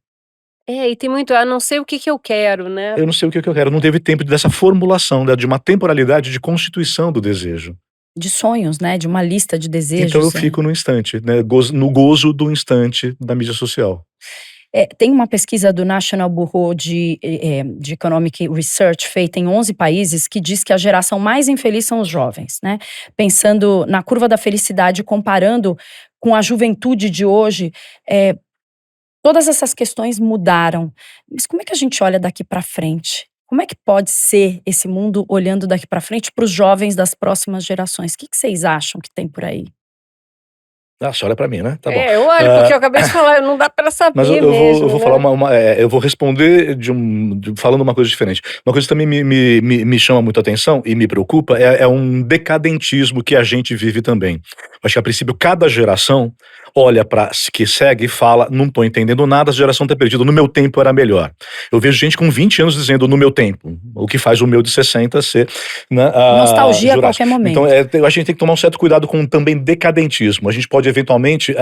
É, e tem muito: não sei o que que eu quero", né. Eu não sei o que eu quero, não teve tempo dessa formulação, né, de uma temporalidade de constituição do desejo. De sonhos, né, de uma lista de Então eu desejos, fico no instante, né, no gozo do instante da mídia social. Tem uma pesquisa do National Bureau de Economic Research feita em 11 países que diz que a geração mais infeliz são os jovens, né. Pensando na curva da felicidade, comparando com a juventude de hoje, todas essas questões mudaram. Mas como é que a gente olha daqui para frente? Como é que pode ser esse mundo olhando daqui para frente para os jovens das próximas gerações? O que que vocês acham que tem por aí? Você olha pra mim, né? Tá bom. É, eu olho, porque eu acabei de falar, não dá para Mas saber eu mesmo, vou falar né. eu vou responder falando uma coisa diferente. Uma coisa que também me chama muito a atenção e me preocupa é um decadentismo que a gente vive também. Acho que a princípio cada geração olha para que segue e fala, não tô entendendo nada, a geração tá perdida, no meu tempo era melhor. Eu vejo gente com 20 anos dizendo no meu tempo, o que faz o meu de 60 ser, né, Nostalgia a Jurássico. qualquer Então momento. eu acho que a gente tem que tomar um certo cuidado com também decadentismo. A gente pode eventualmente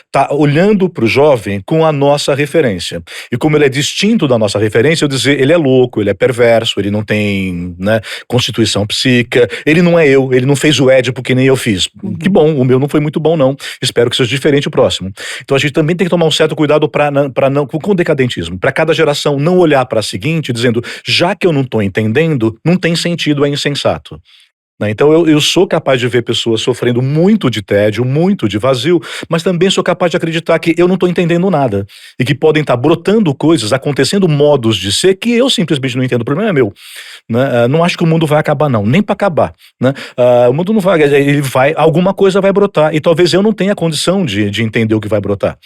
tá olhando para o jovem com a nossa referência. E como ele é distinto da nossa referência, eu dizer, ele é louco, ele é perverso, ele não tem, né, constituição psíquica, ele não é eu, ele não fez o Édipo que nem eu fiz. Que bom, o meu não foi muito bom não, espero que seja diferente o próximo. Então a gente também tem que tomar um certo cuidado com o decadentismo, para cada geração não olhar para a seguinte dizendo, já que eu não estou entendendo, não tem sentido, é insensato. né. Então eu sou capaz de ver pessoas sofrendo muito de tédio, muito de vazio, mas também sou capaz de acreditar que eu não estou entendendo nada, e que podem estar brotando coisas, acontecendo modos de ser que eu simplesmente não entendo, o problema é meu, né. Não acho que o mundo vai acabar não, nem para acabar, né. O mundo não vai, ele vai, alguma coisa vai brotar, e talvez eu não tenha condição de entender o que vai brotar,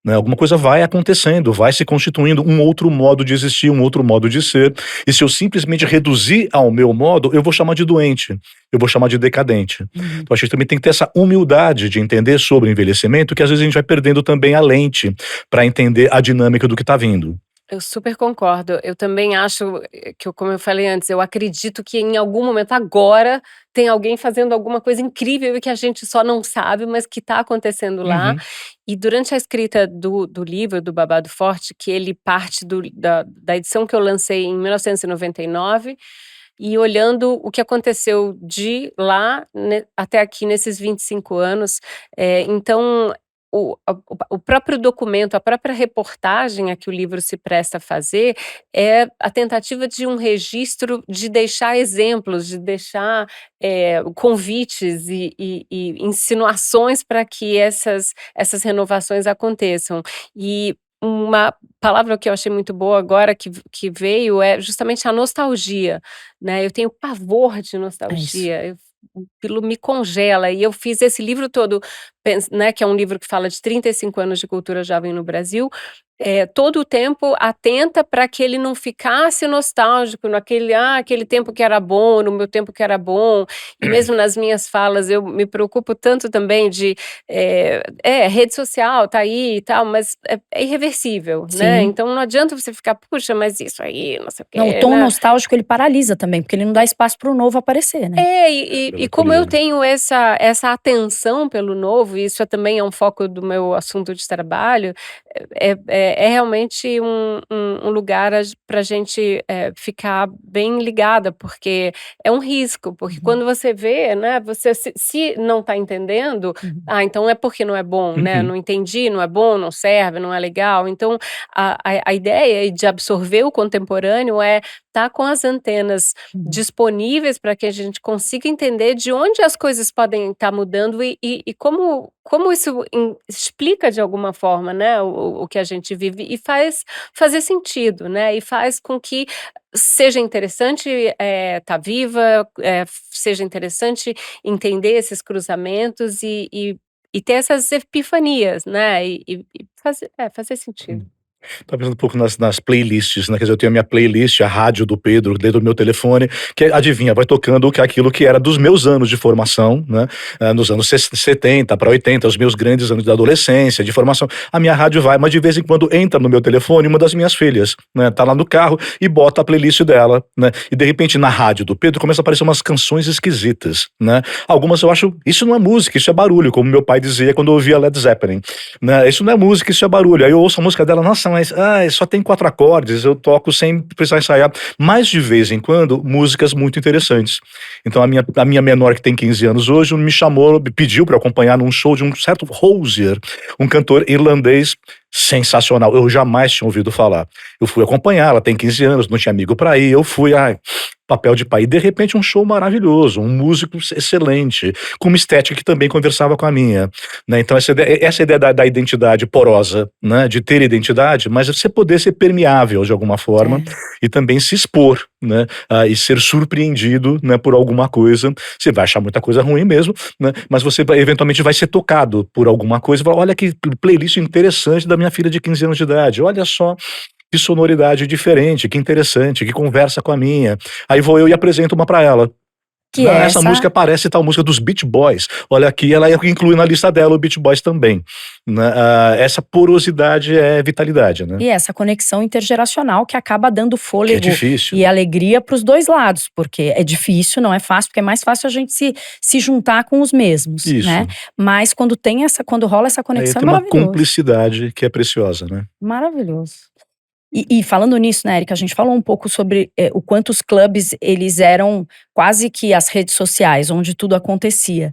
né. Alguma coisa vai acontecendo, vai se constituindo um outro modo de existir, um outro modo de ser, e se eu simplesmente reduzir ao meu modo, eu vou chamar de doente, eu vou chamar de decadente. Uhum. Então a gente também tem que ter essa humildade de entender sobre o envelhecimento, que às vezes a gente vai perdendo também a lente para entender a dinâmica do que está vindo. Eu super concordo. Eu também acho, como eu falei antes, eu acredito que em algum momento agora tem alguém fazendo alguma coisa incrível e que a gente só não sabe, mas que está acontecendo lá. Uhum. E durante a escrita do livro, do Babado Forte, que ele parte da edição que eu lancei em 1999, e olhando o que aconteceu de lá, né, até aqui nesses 25 anos, então o próprio documento, a própria reportagem a que o livro se presta a fazer, é a tentativa de um registro, de deixar exemplos, de deixar, convites e insinuações para que essas renovações aconteçam. E uma palavra que eu achei muito boa agora que veio é justamente a nostalgia, né, eu tenho pavor de É isso. nostalgia, aquilo me congela, e eu fiz esse livro todo, né, que é um livro que fala de 35 anos de cultura jovem no Brasil, todo o tempo atenta para que ele não ficasse nostálgico naquele, aquele tempo que era bom, no meu tempo que era bom, e mesmo nas minhas falas eu me preocupo tanto também de, rede social tá aí e tal, mas é irreversível, né, Sim. então não adianta você ficar: "Puxa, mas isso aí, não sei o Não, o quê", tom né. nostálgico ele paralisa também, porque ele não dá espaço para o novo aparecer, né. E como eu Melancolia, né. tenho essa atenção pelo novo, e isso também é um foco do meu assunto de trabalho, é realmente um lugar para a gente, ficar bem ligada, porque é um risco, porque Uhum, quando você vê, né, você se não está entendendo, uhum, então é porque não é bom, né, Uhum. não entendi, não é bom, não serve, não é legal. Então a ideia de absorver o contemporâneo é estar com as antenas uhum, disponíveis para que a gente consiga entender de onde as coisas podem estar mudando e como isso explica de alguma forma, né, o que a gente vive, e faz fazer sentido, né, e faz com que seja interessante, estar viva, seja interessante entender esses cruzamentos e ter essas epifanias, né, e fazer sentido. Estava pensando um pouco nas playlists, né, quer dizer, eu tenho a minha playlist, a rádio do Pedro dentro do meu telefone, que adivinha, vai tocando aquilo que era dos meus anos de formação, né, nos anos 70 para 80, os meus grandes anos da adolescência, de formação. A minha rádio vai, mas de vez em quando entra no meu telefone uma das minhas filhas, né, tá lá no carro e bota a playlist dela, né, e de repente na rádio do Pedro começa a aparecer umas canções esquisitas, né. Algumas eu acho, isso não é música, isso é barulho, como meu pai dizia quando eu ouvia Led Zeppelin, né, isso não é música, isso é barulho. Aí eu ouço a música dela, nossa, mas só tem 4 acordes, eu toco sem precisar ensaiar. Mas de vez em quando, músicas muito interessantes. Então a minha menor, que tem 15 anos hoje, me chamou, me pediu para acompanhar num show de um certo Hozier, um cantor irlandês sensacional. Eu jamais tinha ouvido falar. Eu fui acompanhar, ela tem 15 anos, não tinha amigo para ir, eu fui, papel de pai. E de repente um show maravilhoso, um músico excelente, com uma estética que também conversava com a minha, né. Então essa ideia da identidade porosa, né, de ter identidade, mas você poder ser permeável de alguma forma é. e também se expor, né, e ser surpreendido, né, por alguma coisa. Você vai achar muita coisa ruim mesmo, né, mas você eventualmente vai ser tocado por alguma coisa e fala: "Olha que playlist interessante da minha filha de 15 anos de idade, olha só que sonoridade diferente, que interessante, que conversa com a minha". Aí vou eu e apresento uma para ela. Que "Não, é essa essa música parece tal música dos Beach Boys. Olha aqui", ela inclui na lista dela o Beach Boys também, né. Essa porosidade é vitalidade, né. e essa conexão intergeracional que acaba dando Que é fôlego difícil. e alegria para os 2 lados, porque é difícil, não é fácil, porque é mais fácil a gente se juntar com os mesmos, né. Isso. Mas quando rola essa Aí conexão é tem uma maravilhoso, cumplicidade que é preciosa, né. maravilhoso. E falando nisso, né, Erika, a gente falou um pouco sobre, o quanto os clubes eles eram quase que as redes sociais, onde tudo acontecia.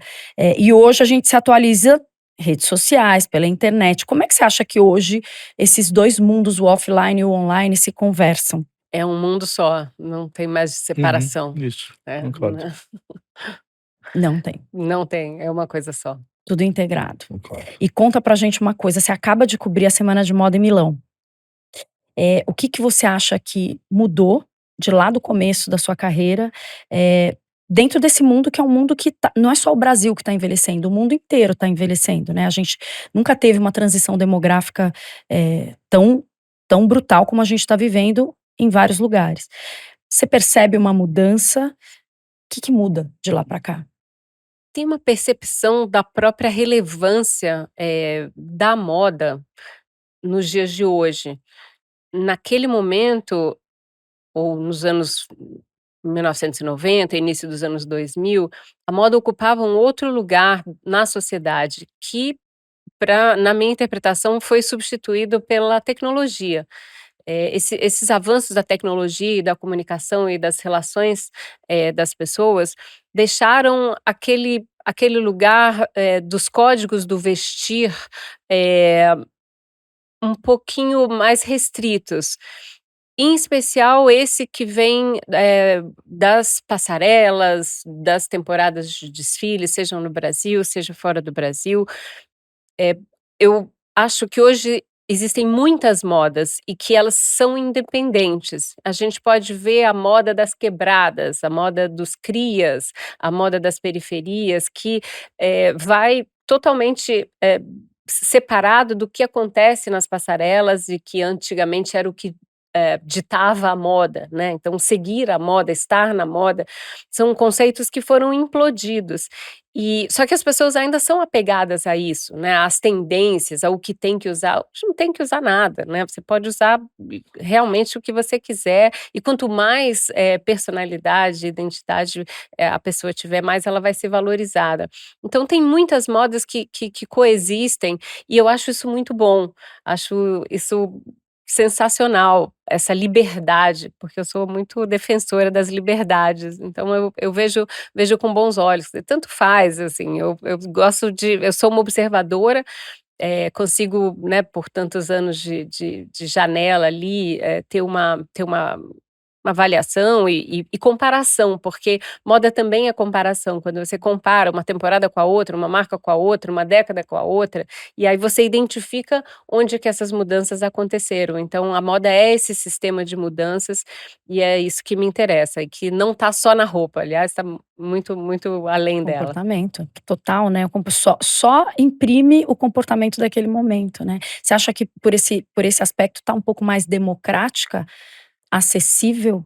E hoje a gente se atualiza redes sociais, pela internet. Como é que você acha que hoje esses 2 mundos, o offline e o online, se conversam? É um mundo só, não tem mais Uhum. separação, Isso, né. concordo. Não tem. Não tem, é uma coisa só. Tudo integrado. Concordo. E conta pra gente uma coisa, você acaba de cobrir a Semana de Moda em Milão. O que que você acha que mudou de lá do começo da sua carreira, dentro desse mundo que é um mundo que não é só o Brasil que está envelhecendo, o mundo inteiro está envelhecendo, né. A gente nunca teve uma transição demográfica, tão brutal como a gente está vivendo em vários lugares. Você percebe uma mudança? O que que muda de lá para cá? Tem uma percepção da própria relevância, da moda nos dias de hoje. Naquele momento, ou nos anos 1990, início dos anos 2000, a moda ocupava um outro lugar na sociedade que, na minha interpretação, foi substituído pela tecnologia. Esses avanços da tecnologia e da comunicação e das relações, das pessoas, deixaram aquele lugar, dos códigos do vestir, eh, um pouquinho mais restritos. Em especial esse que vem, das passarelas, das temporadas de desfile, sejam no Brasil, seja fora do Brasil. Eu acho que hoje existem muitas modas e que elas são independentes. A gente pode ver a moda das quebradas, a moda dos crias, a moda das periferias, que, vai totalmente, separado do que acontece nas passarelas e que antigamente era o que, ditava a moda, né. Então seguir a moda, estar na moda, são conceitos que foram implodidos. Só que as pessoas ainda são apegadas a isso, né, às tendências, ao que tem que usar. Hoje não tem que usar nada, né, você pode usar realmente o que você quiser e quanto mais, personalidade, identidade, a pessoa tiver, mais ela vai ser valorizada. Então tem muitas modas que coexistem e eu acho isso muito bom, acho isso sensacional, essa liberdade, porque eu sou muito defensora das liberdades, então eu vejo com bons olhos, tanto faz, assim, eu gosto eu sou uma observadora, consigo, né, por tantos anos de janela ali, ter uma avaliação e comparação, porque moda também é comparação, quando você compara uma temporada com a outra, uma marca com a outra, uma década com a outra, e aí você identifica onde que essas mudanças aconteceram. Então a moda é esse sistema de mudanças, e é isso que me interessa, e que não está só na roupa, aliás, está muito, muito além dela. Comportamento, total, né, o compo só imprime o comportamento daquele momento, né. Você acha que por esse aspecto tá um pouco mais democrática, acessível?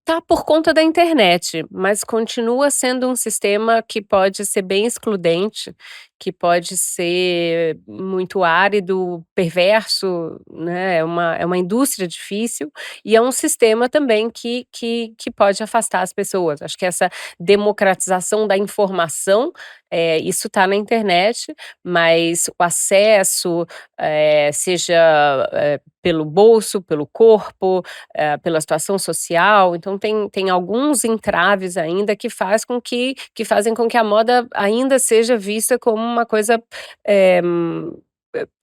Tá por conta da internet, mas continua sendo um sistema que pode ser bem excludente, que pode ser muito árido, perverso, né, é uma indústria difícil e é um sistema também que pode afastar as pessoas. Acho que essa democratização da informação, isso tá na internet, mas o acesso, seja, pelo bolso, pelo corpo, pela situação social, então tem alguns entraves ainda que fazem com que a moda ainda seja vista como uma coisa,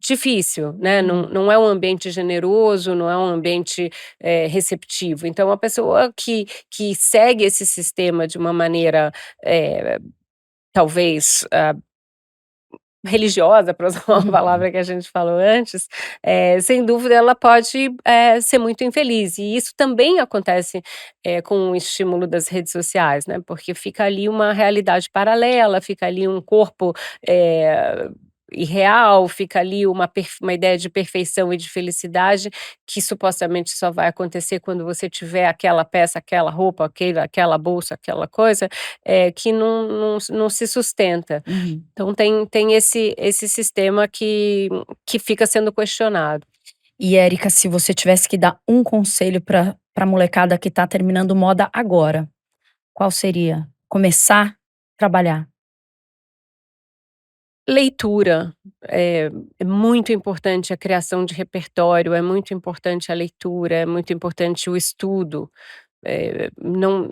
difícil, né, não é um ambiente generoso, não é um ambiente, receptivo. Então a pessoa que segue esse sistema de uma maneira, talvez, religiosa, para usar uma Uhum. palavra que a gente falou antes, sem dúvida ela pode, ser muito infeliz, e isso também acontece, com o estímulo das redes sociais, né, porque fica ali uma realidade paralela, fica ali um corpo, eh, irreal, fica ali uma ideia de perfeição e de felicidade, que supostamente só vai acontecer quando você tiver aquela peça, aquela roupa, aquela bolsa, aquela coisa, que não se sustenta. Uhum. Então tem esse sistema que fica sendo questionado. E Érica, se você tivesse que dar um conselho pra molecada que tá terminando moda agora, qual seria? Começar a trabalhar. Leitura, é muito importante a criação de repertório, é muito importante a leitura, é muito importante o estudo. Não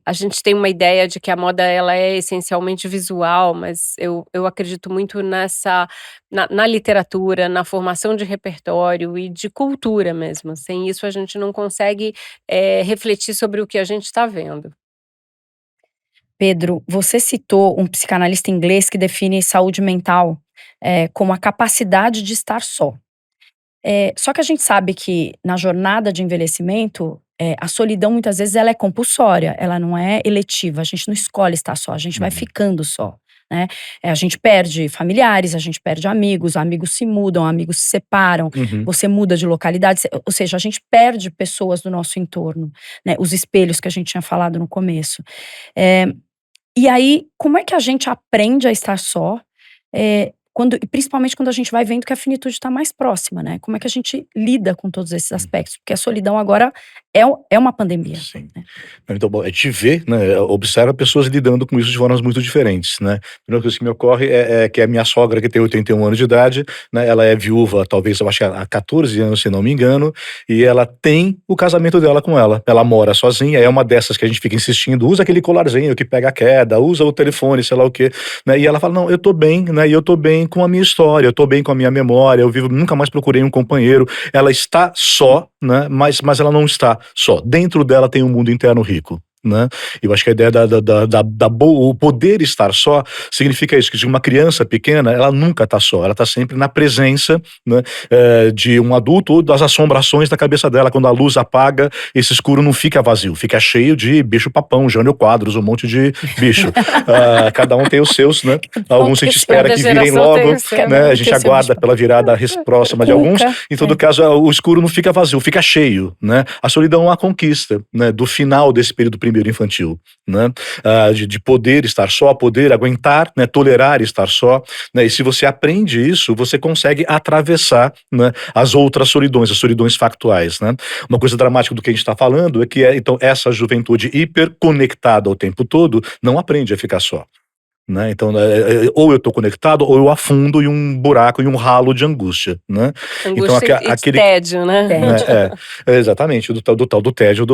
a gente tem uma ideia de que a moda ela é essencialmente visual, mas eu acredito muito na literatura, na formação de repertório e de cultura mesmo, sem isso a gente não consegue, refletir sobre o que a gente está vendo. Pedro, você citou um psicanalista inglês que define saúde mental como a capacidade de estar só. Só que a gente sabe que na jornada de envelhecimento, a solidão muitas vezes ela é compulsória, ela não é eletiva, a gente não escolhe estar só, a gente vai Uhum. ficando só, né. A gente perde familiares, a gente perde amigos, amigos se mudam, amigos se separam, Uhum. você muda de localidade, ou seja, a gente perde pessoas do nosso entorno, né, os espelhos que a gente tinha falado no começo. Eh, e aí, como é que a gente aprende a estar só, e principalmente quando a gente vai vendo que a finitude está mais próxima, né? Como é que a gente lida com todos esses aspectos? Porque a solidão agora é uma pandemia, Sim. né? Então, bom, a gente vê, né, observa pessoas lidando com isso de formas muito diferentes, né. A primeira coisa que me ocorre é que a minha sogra, que tem 81 anos de idade, né, ela é viúva, talvez, eu acho que há 14 anos, se não me engano, e ela tem o casamento dela com ela. Ela mora sozinha, é uma dessas que a gente fica insistindo, usa aquele colarzinho que pega a queda, usa o telefone, sei lá o quê, né, e ela fala: "Não, eu tô bem, né, e eu tô bem com a minha história, eu tô bem com a minha memória, eu vivo nunca mais procurei um companheiro". Ela está só, né, mas ela não está só. Dentro dela tem um mundo interno rico, né. Eu acho que a ideia o poder estar só significa isso, que de uma criança pequena, ela nunca está só, ela está sempre na presença, né, de um adulto ou das assombrações da cabeça dela. Quando a luz apaga, esse escuro não fica vazio, fica cheio de bicho-papão, Jânio Quadros, um monte de bicho. Cada um tem os seus, né. Bom, Alguns a gente que espera Cada que virem geração tem logo, o seu, né, né? a gente aguarda pela virada próxima de alguns. Cuca, Em todo caso, o escuro não fica vazio, fica cheio, né. A solidão é uma conquista, né, do final desse período primeiro infantil, né, de poder estar só, poder aguentar, né, tolerar estar só, né, e se você aprende isso, você consegue atravessar, né, as outras solidões, as solidões factuais, né. Uma coisa dramática do que a gente está falando é que então essa juventude hiperconectada o tempo todo não aprende a ficar só. Né, então, ou eu estou conectado ou eu afundo em um buraco, em um ralo de angústia, né. Então Angústia e de aquele tédio, né? né, tédio. exatamente, do tal do tédio,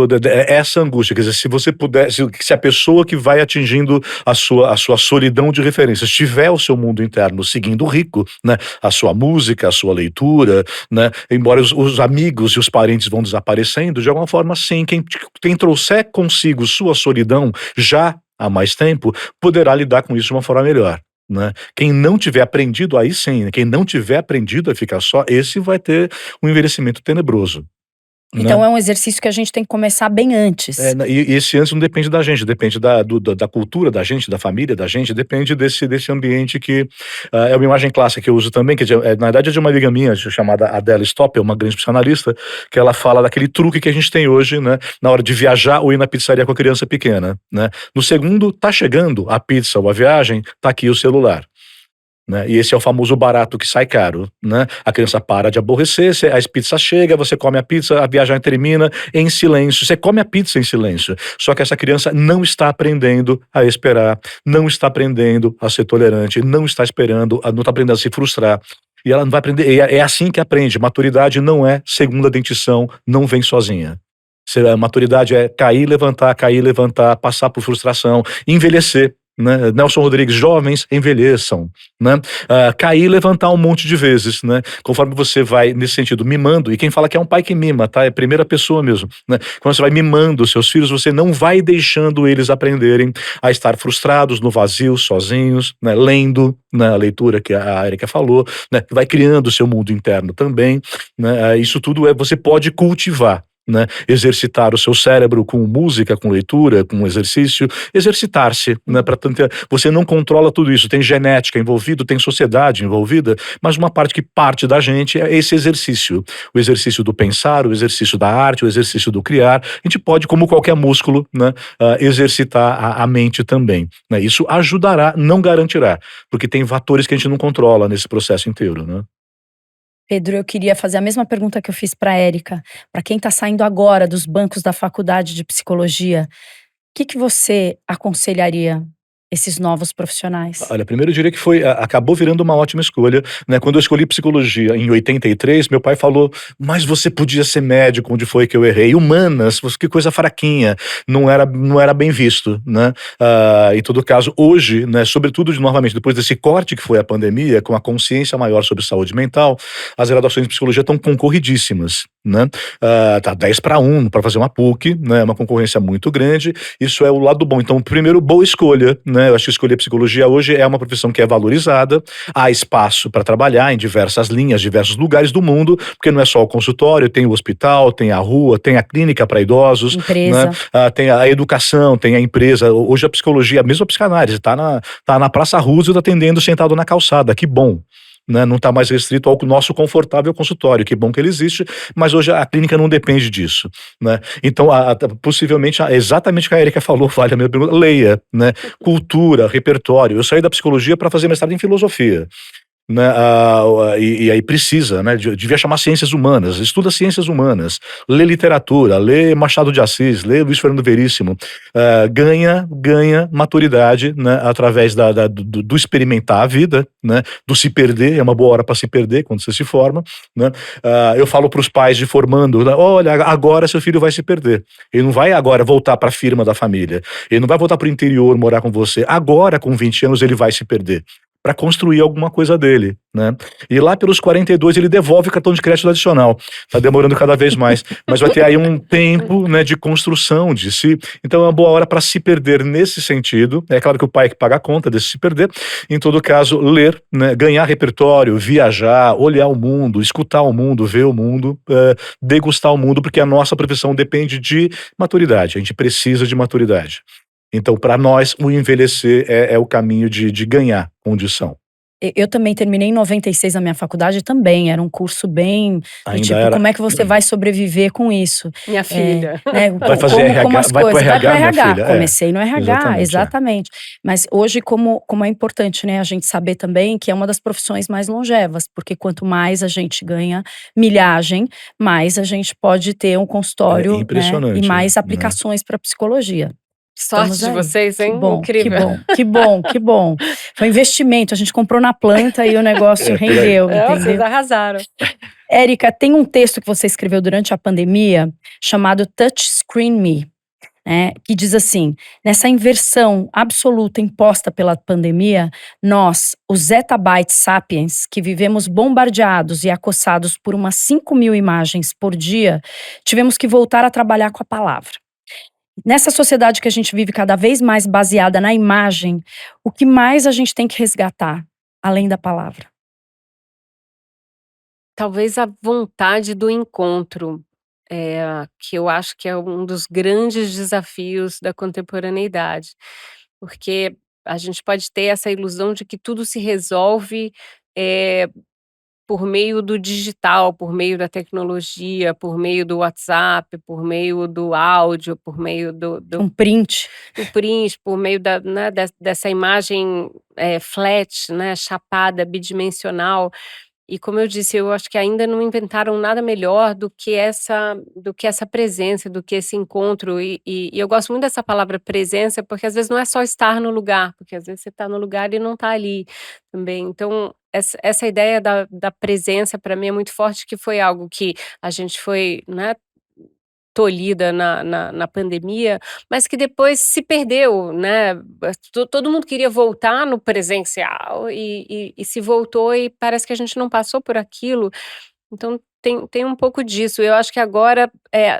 essa angústia, quer dizer, se você puder, se a pessoa que vai atingindo a sua solidão de referências tiver o seu mundo interno seguindo rico, né, a sua música, a sua leitura, né, embora os amigos e os parentes vão desaparecendo, de alguma forma sim, quem trouxer consigo sua solidão já há mais tempo, poderá lidar com isso de uma forma melhor, né. Quem não tiver aprendido, aí sim, né, quem não tiver aprendido a ficar só, esse vai ter um envelhecimento tenebroso, né. Então é um exercício que a gente tem que começar bem antes. E esse antes não depende da gente, depende da cultura da gente, da família da gente, depende desse ambiente que, é uma imagem clássica que eu uso também, que na verdade é de uma amiga minha chamada Adele Stoppel, uma grande psicanalista, que ela fala daquele truque que a gente tem hoje, né, na hora de viajar ou ir na pizzaria com a criança pequena, né. No segundo, tá chegando a pizza ou a viagem, tá aqui o celular. Né, e esse é o famoso barato que sai caro, né? A criança para de aborrecer, a pizza chega, você come a pizza, a viagem termina em silêncio, você come a pizza em silêncio. Só que essa criança não está aprendendo a esperar, não está aprendendo a ser tolerante, não está aprendendo a se frustrar. E ela não vai aprender, é assim que aprende. Maturidade não é segunda dentição, não vem sozinha. A maturidade é cair, levantar, passar por frustração, envelhecer, né. Nelson Rodrigues: jovens envelheçam, né. Cair e levantar um monte de vezes, né. Conforme você vai, nesse sentido, mimando, e quem fala que é um pai que mima, tá, é primeira pessoa mesmo, né. Quando você vai mimando os seus filhos, você não vai deixando eles aprenderem a estar frustrados, no vazio, sozinhos, né, lendo, né, a leitura que a Erika falou, né, vai criando o seu mundo interno também, né. Isso tudo você pode cultivar, né, exercitar o seu cérebro com música, com leitura, com exercício, exercitar-se, né, para tentar. Você não controla tudo isso, tem genética envolvido, tem sociedade envolvida, mas uma parte que parte da gente é esse exercício, o exercício do pensar, o exercício da arte, o exercício do criar. A gente pode, como qualquer músculo, né, exercitar a mente também, né. Isso ajudará, não garantirá, porque tem fatores que a gente não controla nesse processo inteiro, né. Pedro, eu queria fazer a mesma pergunta que eu fiz para a Érica. Para quem está saindo agora dos bancos da faculdade de psicologia, o que que você aconselharia esses novos profissionais? Olha, primeiro eu diria que acabou virando uma ótima escolha, né. Quando eu escolhi psicologia em 83, meu pai falou: "Mas você podia ser médico, onde foi que eu errei? Humanas, que coisa fraquinha", não era bem visto, né. Em todo caso, hoje, né, sobretudo novamente depois desse corte que foi a pandemia, com a consciência maior sobre saúde mental, as graduações de psicologia estão concorridíssimas, né? Tá 10-1 para fazer uma PUC, né? Uma concorrência muito grande. Isso é o lado bom. Então, primeiro, boa escolha, né? Eu acho que escolher psicologia hoje é uma profissão que é valorizada, há espaço para trabalhar em diversas linhas, diversos lugares do mundo, porque não é só o consultório, tem o hospital, tem a rua, tem a clínica para idosos, né? Empresa. Tem a educação, tem a empresa. Hoje a psicologia, mesmo a psicanálise, tá na Praça Roosevelt atendendo sentado na calçada. Que bom. Né, não está mais restrito ao nosso confortável consultório, que bom que ele existe, mas hoje a clínica não depende disso, né? Então, possivelmente, exatamente o que a Erika falou, vale a minha pergunta, leia, né? Cultura, repertório. Eu saí da psicologia para fazer mestrado em filosofia, né, e aí precisa, né, devia chamar ciências humanas, estuda ciências humanas, lê literatura, lê Machado de Assis, lê Luiz Fernando Veríssimo, ganha maturidade, né, através do experimentar a vida, né, do se perder, é uma boa hora para se perder quando você se forma, né. Eu falo para os pais de formando, né, olha, agora seu filho vai se perder, ele não vai agora voltar para a firma da família, ele não vai voltar para o interior morar com você, agora com 20 anos ele vai se perder para construir alguma coisa dele, né? E lá pelos 42 ele devolve o cartão de crédito adicional. Tá demorando cada vez mais, mas vai ter aí um tempo, né, de construção de si. Então é uma boa hora para se perder nesse sentido. É claro que o pai é que paga a conta desse se perder. Em todo caso, ler, né, ganhar repertório, viajar, olhar o mundo, escutar o mundo, ver o mundo, degustar o mundo, porque a nossa profissão depende de maturidade. A gente precisa de maturidade. Então, para nós, o envelhecer é o caminho de ganhar condição. Eu também terminei em 96 a minha faculdade também, era um curso bem do Ainda tipo, era. como é que você vai sobreviver com isso? Minha filha. Né, Vai fazer como RH, as vai pro coisas, vai pro RH, minha RH, filha? comecei no RH, Exatamente, exatamente. Mas hoje como é importante, né, a gente saber também que é uma das profissões mais longevas, porque quanto mais a gente ganha milhagem, mais a gente pode ter um É consultório, né, e impressionante, mais né. aplicações para psicologia. Sorte Estamos de aí. vocês, Que hein? bom, que Incrível. bom, que bom, que bom. Foi um investimento, a gente comprou na planta e o negócio É, por aí. rendeu, É, vocês entendeu? arrasaram. Érica, tem um texto que você escreveu durante a pandemia chamado Touchscreen Me, né, que diz assim: nessa inversão absoluta imposta pela pandemia, nós, os zettabytes sapiens, que vivemos bombardeados e acossados por umas 5.000 imagens por dia, tivemos que voltar a trabalhar com a palavra. Nessa sociedade que a gente vive cada vez mais baseada na imagem, o que mais a gente tem que resgatar, além da palavra? Talvez a vontade do encontro, que eu acho que é um dos grandes desafios da contemporaneidade, porque a gente pode ter essa ilusão de que tudo se resolve, eh, por meio do digital, por meio da tecnologia, por meio do WhatsApp, por meio do áudio, por meio Um print. do print, por meio né, dessa imagem, flat, né, chapada, bidimensional. E como eu disse, eu acho que ainda não inventaram nada melhor do que essa presença, do que esse encontro, e eu gosto muito dessa palavra presença, porque às vezes não é só estar no lugar, porque às vezes você está no lugar e não está ali também. Então, essa ideia da presença para mim é muito forte, que foi algo que a gente foi, né, tolhida na pandemia, mas que depois se perdeu, né, todo mundo queria voltar no presencial e se voltou e parece que a gente não passou por aquilo, então tem um pouco disso. Eu acho que agora,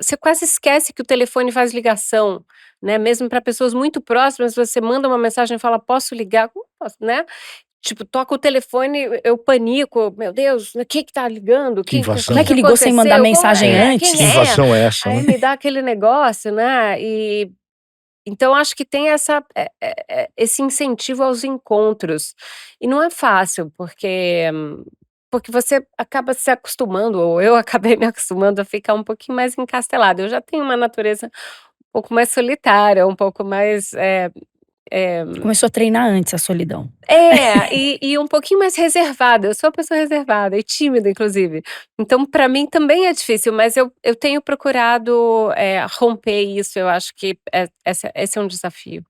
você quase esquece que o telefone faz ligação, né, mesmo para pessoas muito próximas, você manda uma mensagem e fala: "Posso ligar?" "Como posso?", né. Tipo, toca o telefone, eu panico, "Meu Deus, que tá ligando? Que Como é invasão. que Que ligou sem mandar aconteceu? Como mensagem quem Que antes? é?". invasão é essa, Aí né? me dá aquele negócio, né, então acho que tem esse incentivo aos encontros. E não é fácil, porque você acaba se acostumando, ou eu acabei me acostumando a ficar um pouquinho mais encastelada. Eu já tenho uma natureza um pouco mais solitária, um pouco mais, eh Começou a treinar antes a solidão. e um pouquinho mais reservada, eu sou uma pessoa reservada e tímida inclusive, então para mim também é difícil, mas eu tenho procurado, romper isso, eu acho que esse é um desafio.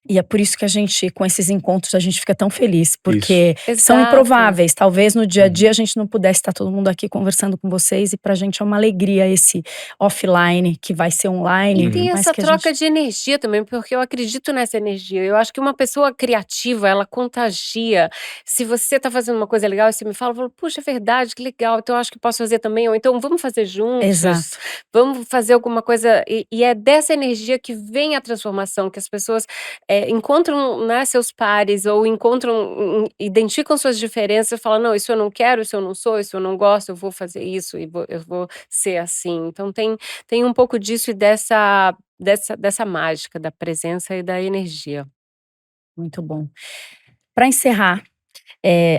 E é por isso que a gente, com esses encontros, a gente fica tão feliz, porque são Exato. improváveis. Talvez no dia a dia a gente não pudesse estar todo mundo aqui conversando com vocês, e pra gente é uma alegria esse offline, que vai ser E online, tem mas essa que a troca gente… de energia também, porque eu acredito nessa energia. Eu acho que uma pessoa criativa, ela contagia. Se você tá fazendo uma coisa legal e você me fala, eu falo: "Puxa, é verdade, que legal, então eu acho que posso fazer também", ou então: "Vamos fazer juntos, Exato. vamos fazer alguma coisa", e é dessa energia que vem a transformação, que as pessoas, encontram, né, seus pares ou identificam suas diferenças e falam: "Não, isso eu não quero, isso eu não sou, isso eu não gosto, eu vou fazer isso e eu vou ser assim". Então tem um pouco disso e dessa mágica da presença e da energia. Muito bom. Para encerrar,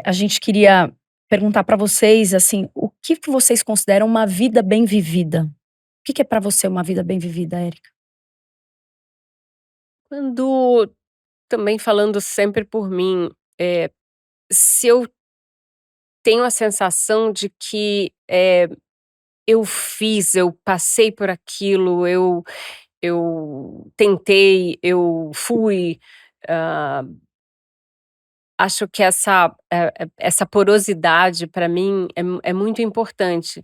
a gente queria perguntar para vocês, assim, o que que vocês consideram uma vida bem vivida? O que que é para você uma vida bem vivida, Érica? Quando também falando sempre por mim, se eu tenho a sensação de que, eu passei por aquilo, eu tentei, eu fui, hã acho que essa porosidade para mim é muito importante.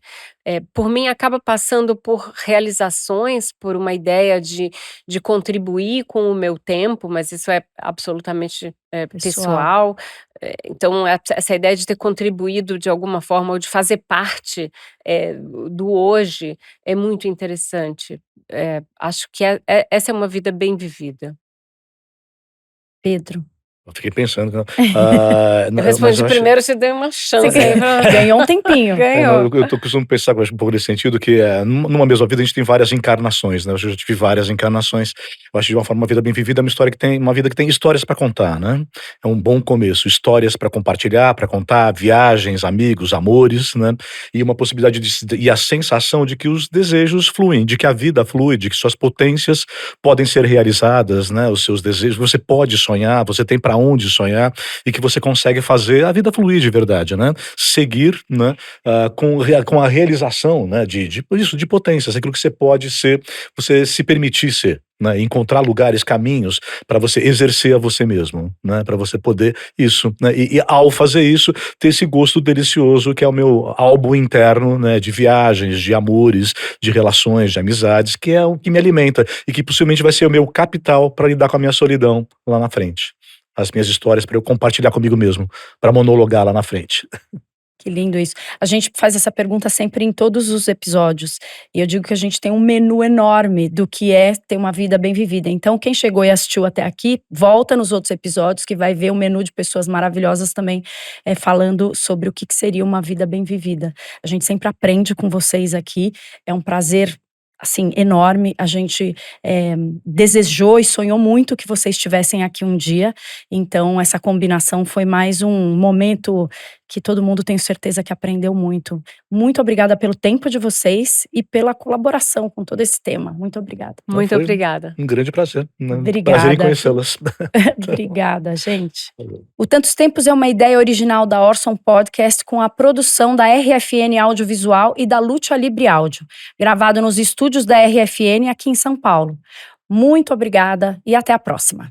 Por mim acaba passando por realizações, por uma ideia de contribuir com o meu tempo, mas isso é absolutamente, Pessoal. pessoal. Então essa ideia de ter contribuído de alguma forma ou de fazer parte, do hoje é muito interessante. Acho que essa é uma vida bem vivida. Pedro. Eu fiquei pensando, né, Eu mas respondi eu acho. primeiro, te dei uma Você chance aí pra ganhou um tempinho. Não, ganhou. eu costumo pensar, eu acho, um pouco nesse sentido que, numa mesma vida a gente tem várias encarnações, né, eu já tive várias encarnações. Eu acho que de uma forma uma vida bem vivida é uma vida que tem histórias para contar, né. É um bom começo, histórias para compartilhar, para contar, viagens, amigos, amores, né, e uma possibilidade e a sensação de que os desejos fluem, de que a vida flui, de que suas potências podem ser realizadas, né, os seus desejos, você pode sonhar, você tem para onde sonhar, e que você consegue fazer a vida fluir de verdade, né. Seguir, né, com a realização, né, de potências, aquilo que você pode ser, você se permitir ser, né, encontrar lugares, caminhos para você exercer a você mesmo, né, para você poder isso, né, e ao fazer isso, ter esse gosto delicioso que é o meu álbum interno, né, de viagens, de amores, de relações, de amizades, que é o que me alimenta e que possivelmente vai ser o meu capital para lidar com a minha solidão lá na frente. As minhas histórias para eu compartilhar comigo mesmo, para monologar lá na frente. Que lindo isso. A gente faz essa pergunta sempre em todos os episódios. E eu digo que a gente tem um menu enorme do que é ter uma vida bem vivida. Então, quem chegou e assistiu até aqui, volta nos outros episódios que vai ver um menu de pessoas maravilhosas também falando sobre o que que seria uma vida bem vivida. A gente sempre aprende com vocês aqui. É um prazer, assim, enorme. A gente desejou e sonhou muito que vocês estivessem aqui um dia. Então, essa combinação foi mais um momento que todo mundo, tenho certeza, que aprendeu muito. Muito obrigada pelo tempo de vocês e pela colaboração com todo esse tema. Muito obrigada. Então Muito foi obrigada. um grande prazer, né, prazer em Obrigada. conhecê-las. Obrigada, gente. O Tantos Tempos é uma ideia original da Orson Podcast com a produção da RFN Audiovisual e da Lucha Libre Áudio, gravado nos estúdios da RFN aqui em São Paulo. Muito obrigada e até a próxima.